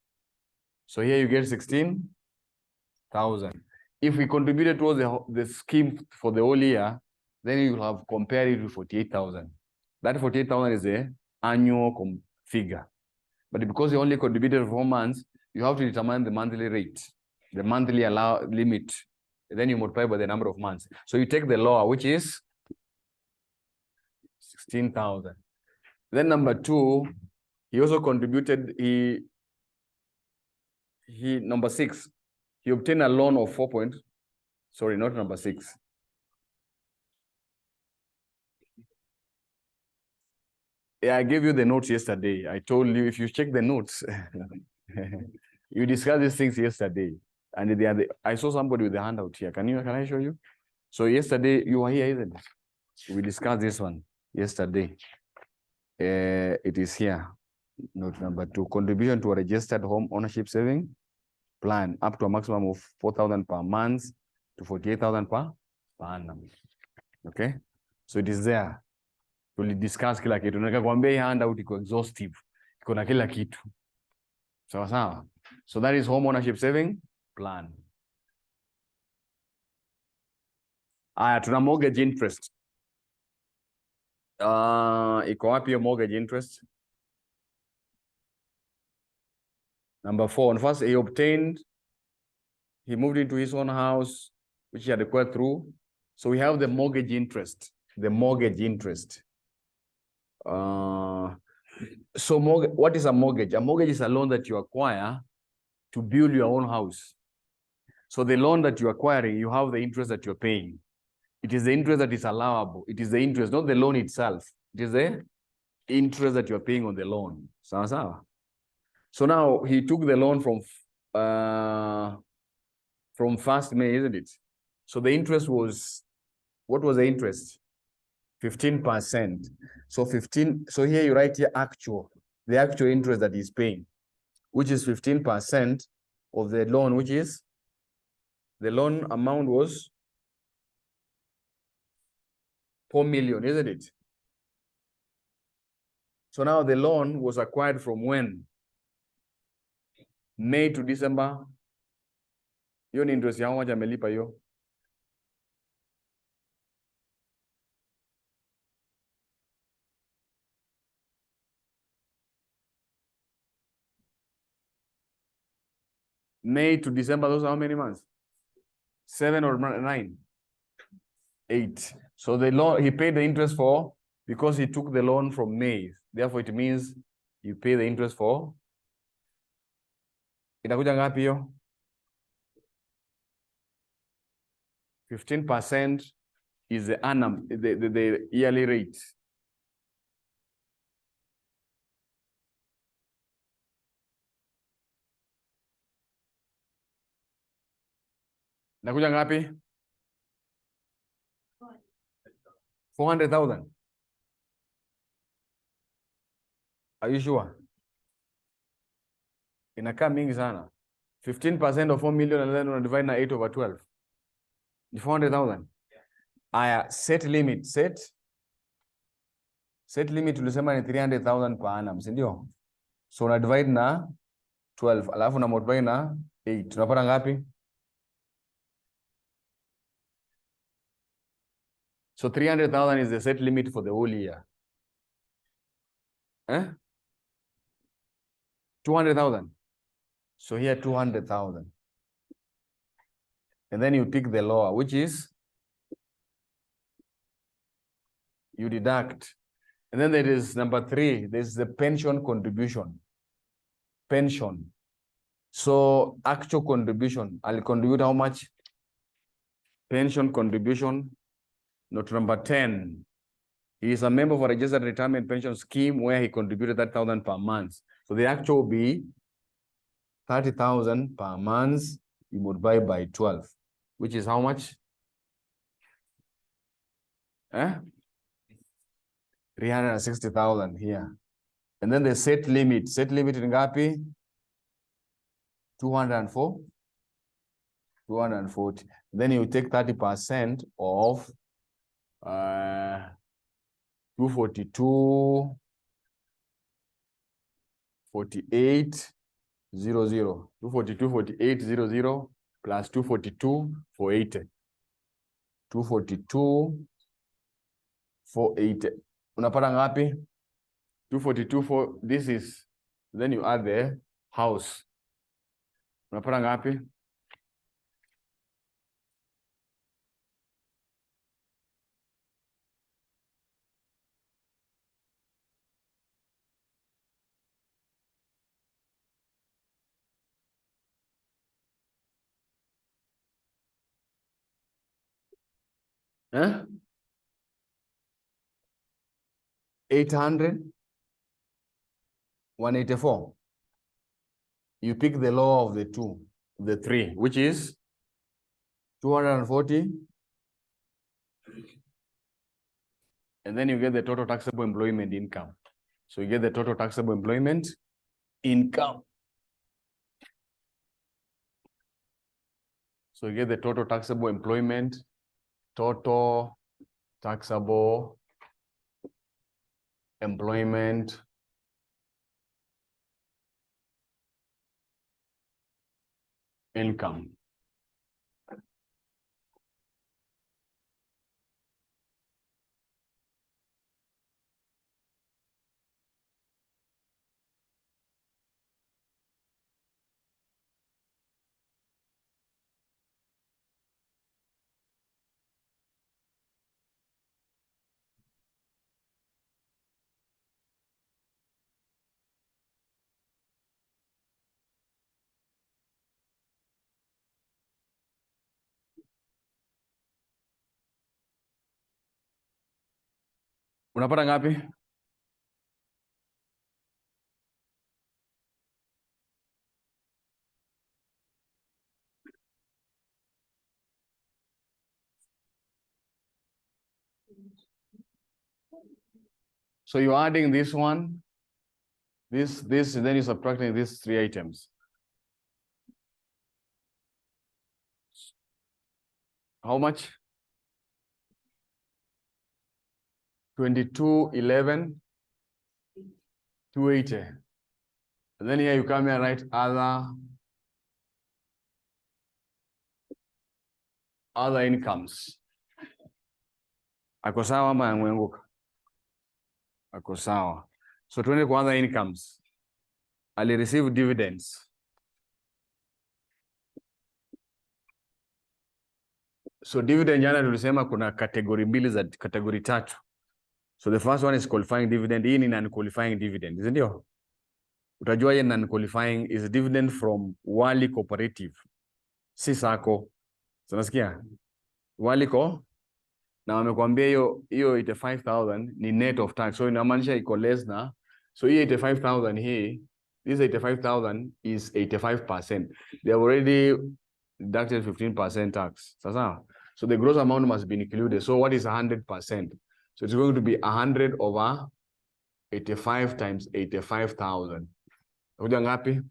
So here you get 16,000. If we contributed towards the scheme for the whole year, then you will have compared it with 48,000. That 48,000 is the annual figure. But because you only contributed 4 months, you have to determine the monthly rate, the monthly limit. Then you multiply by the number of months. So you take the lower, which is 16,000. Then number 2, he also contributed, number 6, he obtained a loan of 4 point, sorry, not number 6. Yeah, I gave you the notes yesterday. I told you if you check the notes, you discussed these things yesterday. And I saw somebody with the handout here. Can I show you? So yesterday you were here, isn't it? We discussed this one yesterday. It is here. Note number 2, contribution to a registered home ownership saving plan up to a maximum of 4,000 per month to 48,000 per annum. Okay, so it is there. We'll discuss kila kitu. Nataka kuambia hii handout iko exhaustive, iko na kila kitu. Sawa sawa. So that is home ownership saving plan. Aya, tuna mortgage interest. Iko wapi hiyo mortgage interest? Number 4. First, he moved into his own house, which he had acquired through. So we have the mortgage interest. The mortgage interest. So what is a mortgage? A mortgage is a loan that you acquire to build your own house. So the loan that you're acquiring, you have the interest that you're paying. It is the interest that is allowable. It is the interest, not the loan itself. It is the interest that you're paying on the loan. So now he took the loan from 1st May, isn't it? So the interest was, what was the interest? 15%. So here you write here the actual interest that he's paying, which is 15% of the loan, which is, the loan amount was 4 million, isn't it? So now the loan was acquired from when? May to December. Hiyo ni interest ya how much amelipa hiyo? May to December, those are how many months? 7 or 9? 8. So the loan, he paid the interest for, because he took the loan from May. Therefore, it means you pay the interest for. Itakuja ngapi hiyo? 15% is the annum, the yearly rate. Nakuja ngapi? 400,000. Are you sure? Inakaa mingi sana. 15% of 4 million and then divide na 8 over 12. 400,000. Aya, set limit. Set limit tulisema ni 300,000 per annum, si ndio? So una divide na 12, alafu na multiply na 8. Tunapata ngapi? So 300,000 is the set limit for the whole year. 200,000. So here 200,000. And then you pick the lower, which is, you deduct. And then there is number 3, there's the pension contribution. Pension. So actual contribution, I'll contribute how much? Pension contribution. Note number 10. He is a member of a registered retirement pension scheme where he contributed 30,000 per month. So the actual will be 30,000 per month. You multiply by 12, which is how much? 360,000 here. And then the set limit. Set limit in ngapi? 204. 240. Then you take 30% of 242, 48, 00. 242, 48, 00 plus 242, 480. 242, 480. Unapata ngapi? 242, this is, then you add the house. Unapata ngapi? Huh? 800, 184. You pick the lower of the 3, which is 240. And then you get the total taxable employment income. So you get the total taxable employment income. So you get the total taxable employment, total taxable employment income. Unapata ngapi? So you're adding this one, this, and then you're subtracting these three items. How much? 2211 280. And then here you come here and write other incomes. Ako sawa ama yanguenguka? Ako sawa. So tuende kwa other incomes. Ali receive dividends. So dividend jana tulisema kuna kategori mbili za kategori tatu. So the first one is qualifying dividend. Hii ni non-qualifying dividend, isn't it? Utajua non-qualifying is dividend from Wali Cooperative. Si sako. So nasikia? Wali ko na wamekwambia hiyo 85,000 ni net of tax. So inamaanisha iko less na. So hii 85,000 hii, this 85,000 is 85%. They have already deducted 15% tax. So the gross amount must be included. So what is 100%? So it's going to be 100 over 85 times 85,000. Kuja ngapi?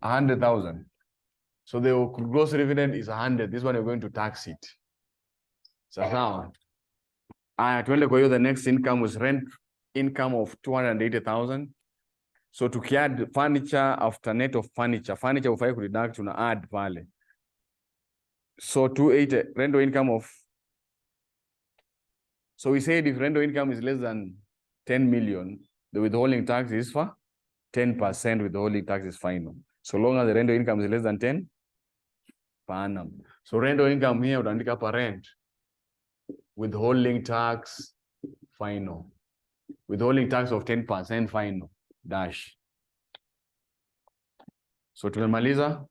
100,000. So the gross dividend is 100. This one you're going to tax it. Sawa. Tuende kwa hiyo, the next income was rent income of 280,000. So tukiadd furniture after net of furniture ufai kudeduct, tuna add pale. So 280 rental income of, so we said if rental income is less than 10 million, the withholding tax is for 10%. Withholding tax is final. So long as the rental income is less than 10 per annum. So rental income here utaandika per rent. Withholding tax final. Withholding tax of 10% final dash. So tumemaliza.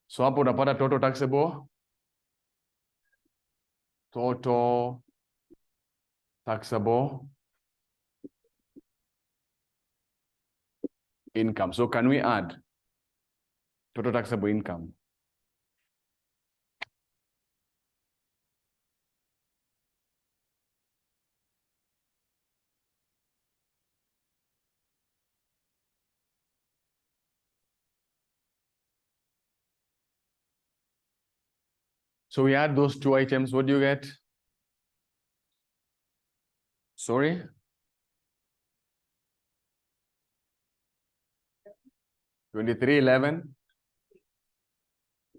So hapo utapata total taxable income. So can we add total taxable income? So we add those two items. What do you get? Sorry? 2311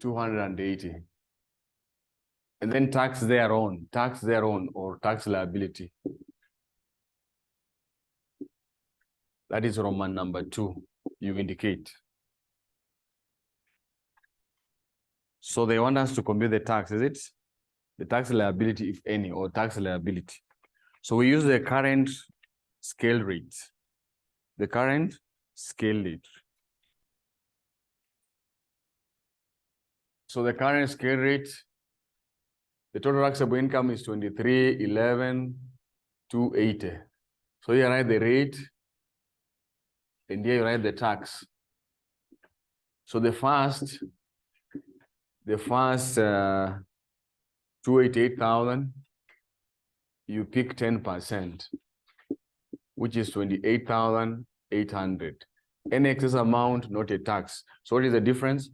280. And then tax their own or tax liability. That is Roman number 2, you indicate. So they want us to compute the tax, is it? The tax liability, if any, or tax liability. So we use the current scale rate. The current scale rate. So the current scale rate, the total taxable income is 2311 280. So here write the rate, and here you write the tax. So the first 288,000 you pick 10%, which is 28,800. Any excess amount, not a tax. So what is the difference?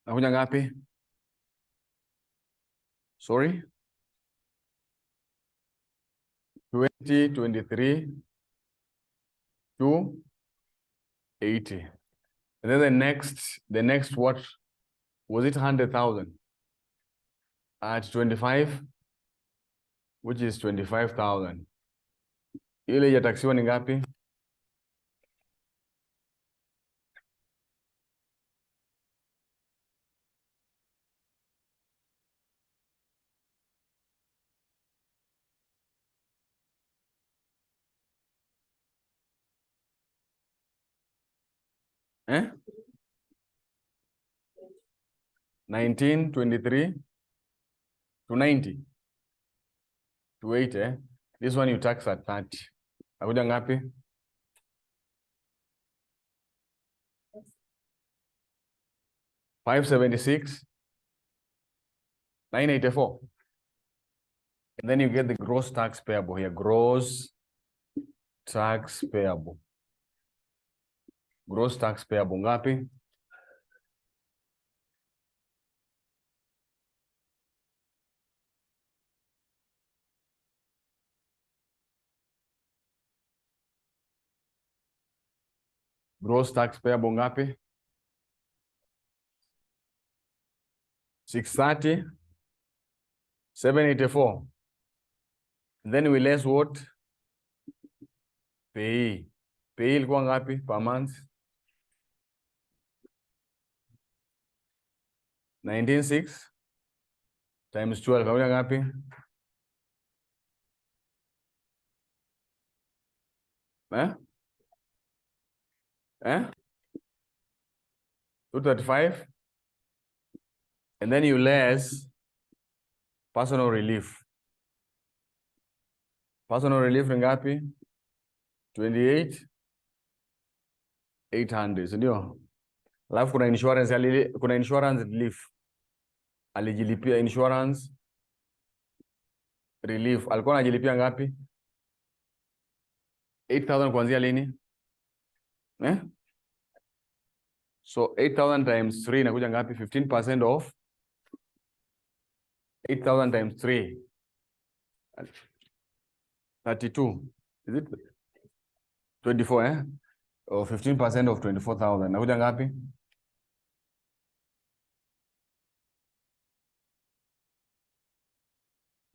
Nakuja ngapi? Sorry? 2023 to 80. And then the next what? Was it 100,000? At 25, which is 25,000. Ile ya taksiwa ni ngapi? Eh? 1923 to 90 to 80. Eh? This one you tax at 30. Nakuja ngapi? $576, $984. And then you get the gross tax payable here. Gross tax payable. Gross tax payable ngapi? Gross tax payable ngapi? 630, 784. Then we less what? Pay. Pay ilikuwa ngapi per month? 19,600 times 12. Kamuja ngapi? Eh? 235. And then you less personal relief. Personal relief ni ngapi? 28,800, ndio. Alafu kuna insurance relief. Alijilipia insurance relief. Alikuwa anajilipia ngapi? 8,000 kuanzia lini? So 8,000 times 3 inakuja ngapi? 15% of 8,000 times 3. 32. Is it 24, Or 15% of 24,000. Nakuja ngapi?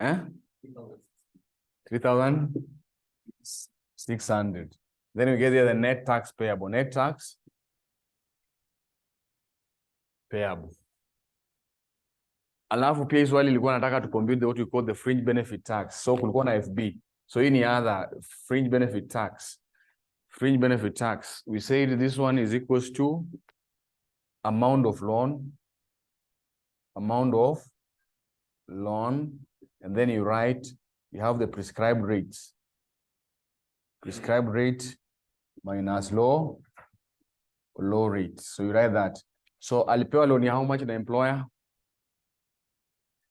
Eh? 3,600. Then we get here the net tax payable. Net tax payable. Alafu pia swali ilikuwa nataka to compute what we call the fringe benefit tax. So kulikuwa na FB. So hii ni other fringe benefit tax. Fringe benefit tax. We said this one is equals to amount of loan, and then you write, you have the prescribed rates. Prescribed rate minus low rate. So you write that. So alipewa loan ya how much the employer?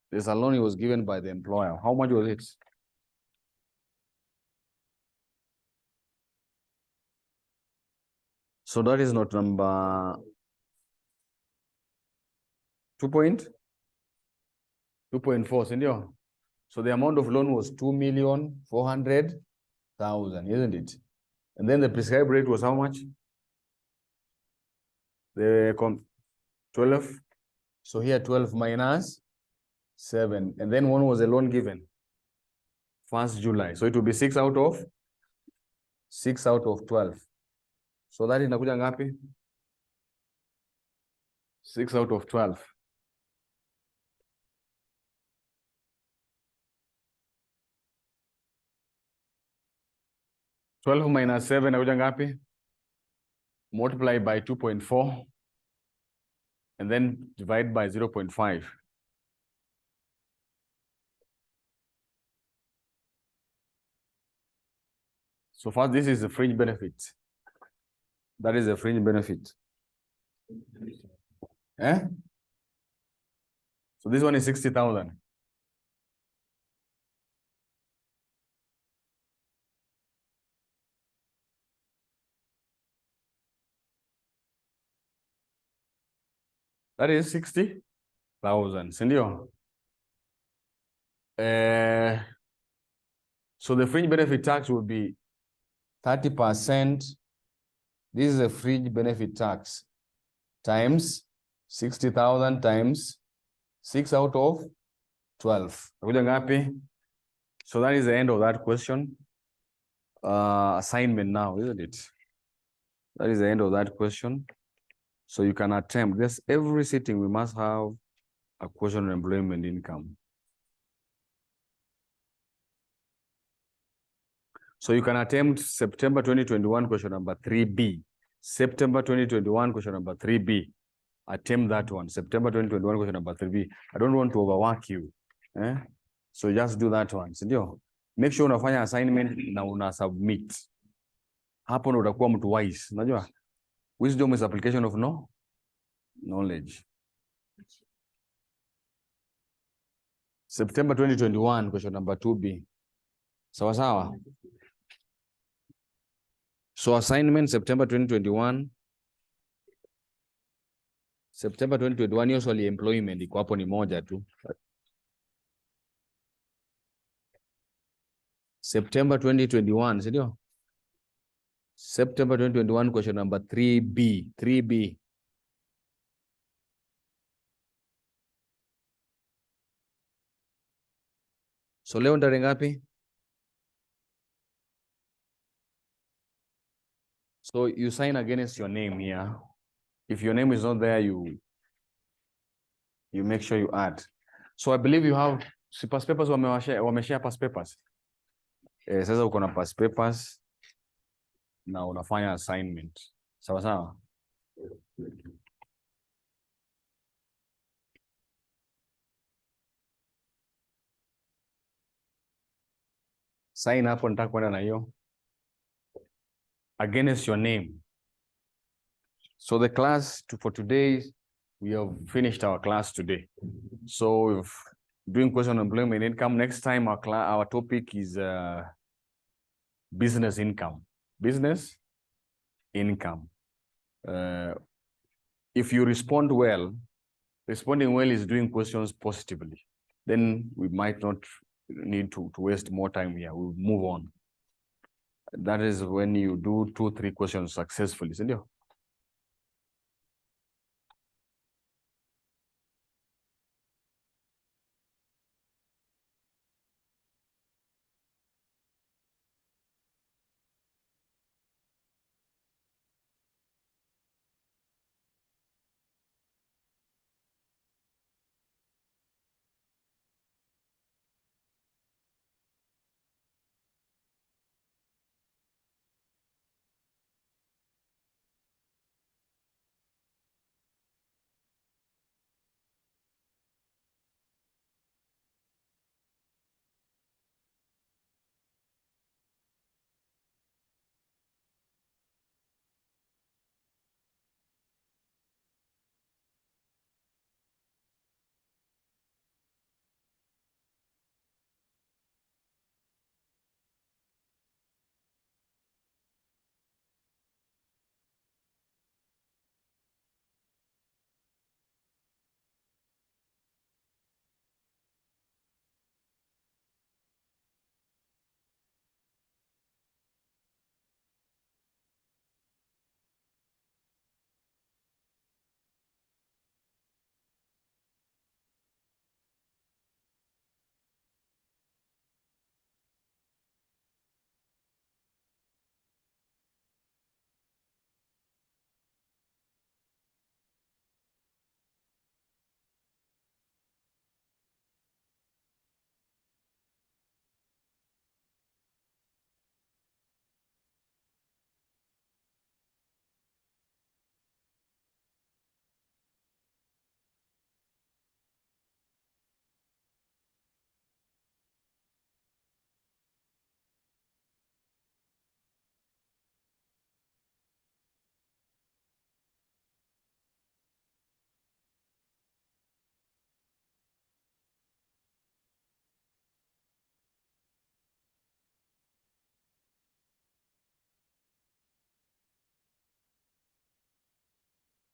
There's a loan he was given by the employer. How much was it? So that is not number 2.4, sindio? So the amount of loan was 2,400,000, isn't it? And then the prescribed rate was how much? The 12. So here 12 minus 7. And then one was a loan given. 1st July. So it will be 6 out of 12. So that is nakuja ngapi? 6 out of 12. $12 minus 7 nakuja ngapi? Multiply by 2.4 and then divide by 0.5. So first, this is the fringe benefit. That is a fringe benefit. Eh? So this one is 60,000. That is 60,000. Sindio? So the fringe benefit tax would be 30%. This is a fringe benefit tax times 60,000 times 6 out of 12. So that is the end of that question. Assignment now, isn't it? That is the end of that question. So you can attempt this. Every sitting, we must have a question on employment income. So you can attempt September 2021 question number 3B. September 2021 question number 3B. Attempt that one. September 2021 question number 3B. I don't want to overwork you. So just do that one. Sindio? Make sure unafanya assignment na una submit. Hapo ndo utakuwa mtu wise. Unajua? Wisdom is application of knowledge. September 2021 question number 2B. Sawa sawa? So assignment September 2021. September 2021 hiyo swali employment iko hapo ni moja tu. September 2021, sindio? September 2021 question number 3B. 3B. So leo tarehe ngapi? So you sign against your name here. If your name is not there, you make sure you add. So I believe you have past papers wameshare past papers. Sasa uko na past papers na unafanya assignment. Sawa sawa? Sign hapo nataka kwenda na hiyo. Against your name. So the class for today, we have finished our class today. So we've doing question on employment income. Next time our topic is business income. Business income. If you respond well, responding well is doing questions positively. Then we might not need to waste more time here. We'll move on. That is when you do 2-3 questions successfully.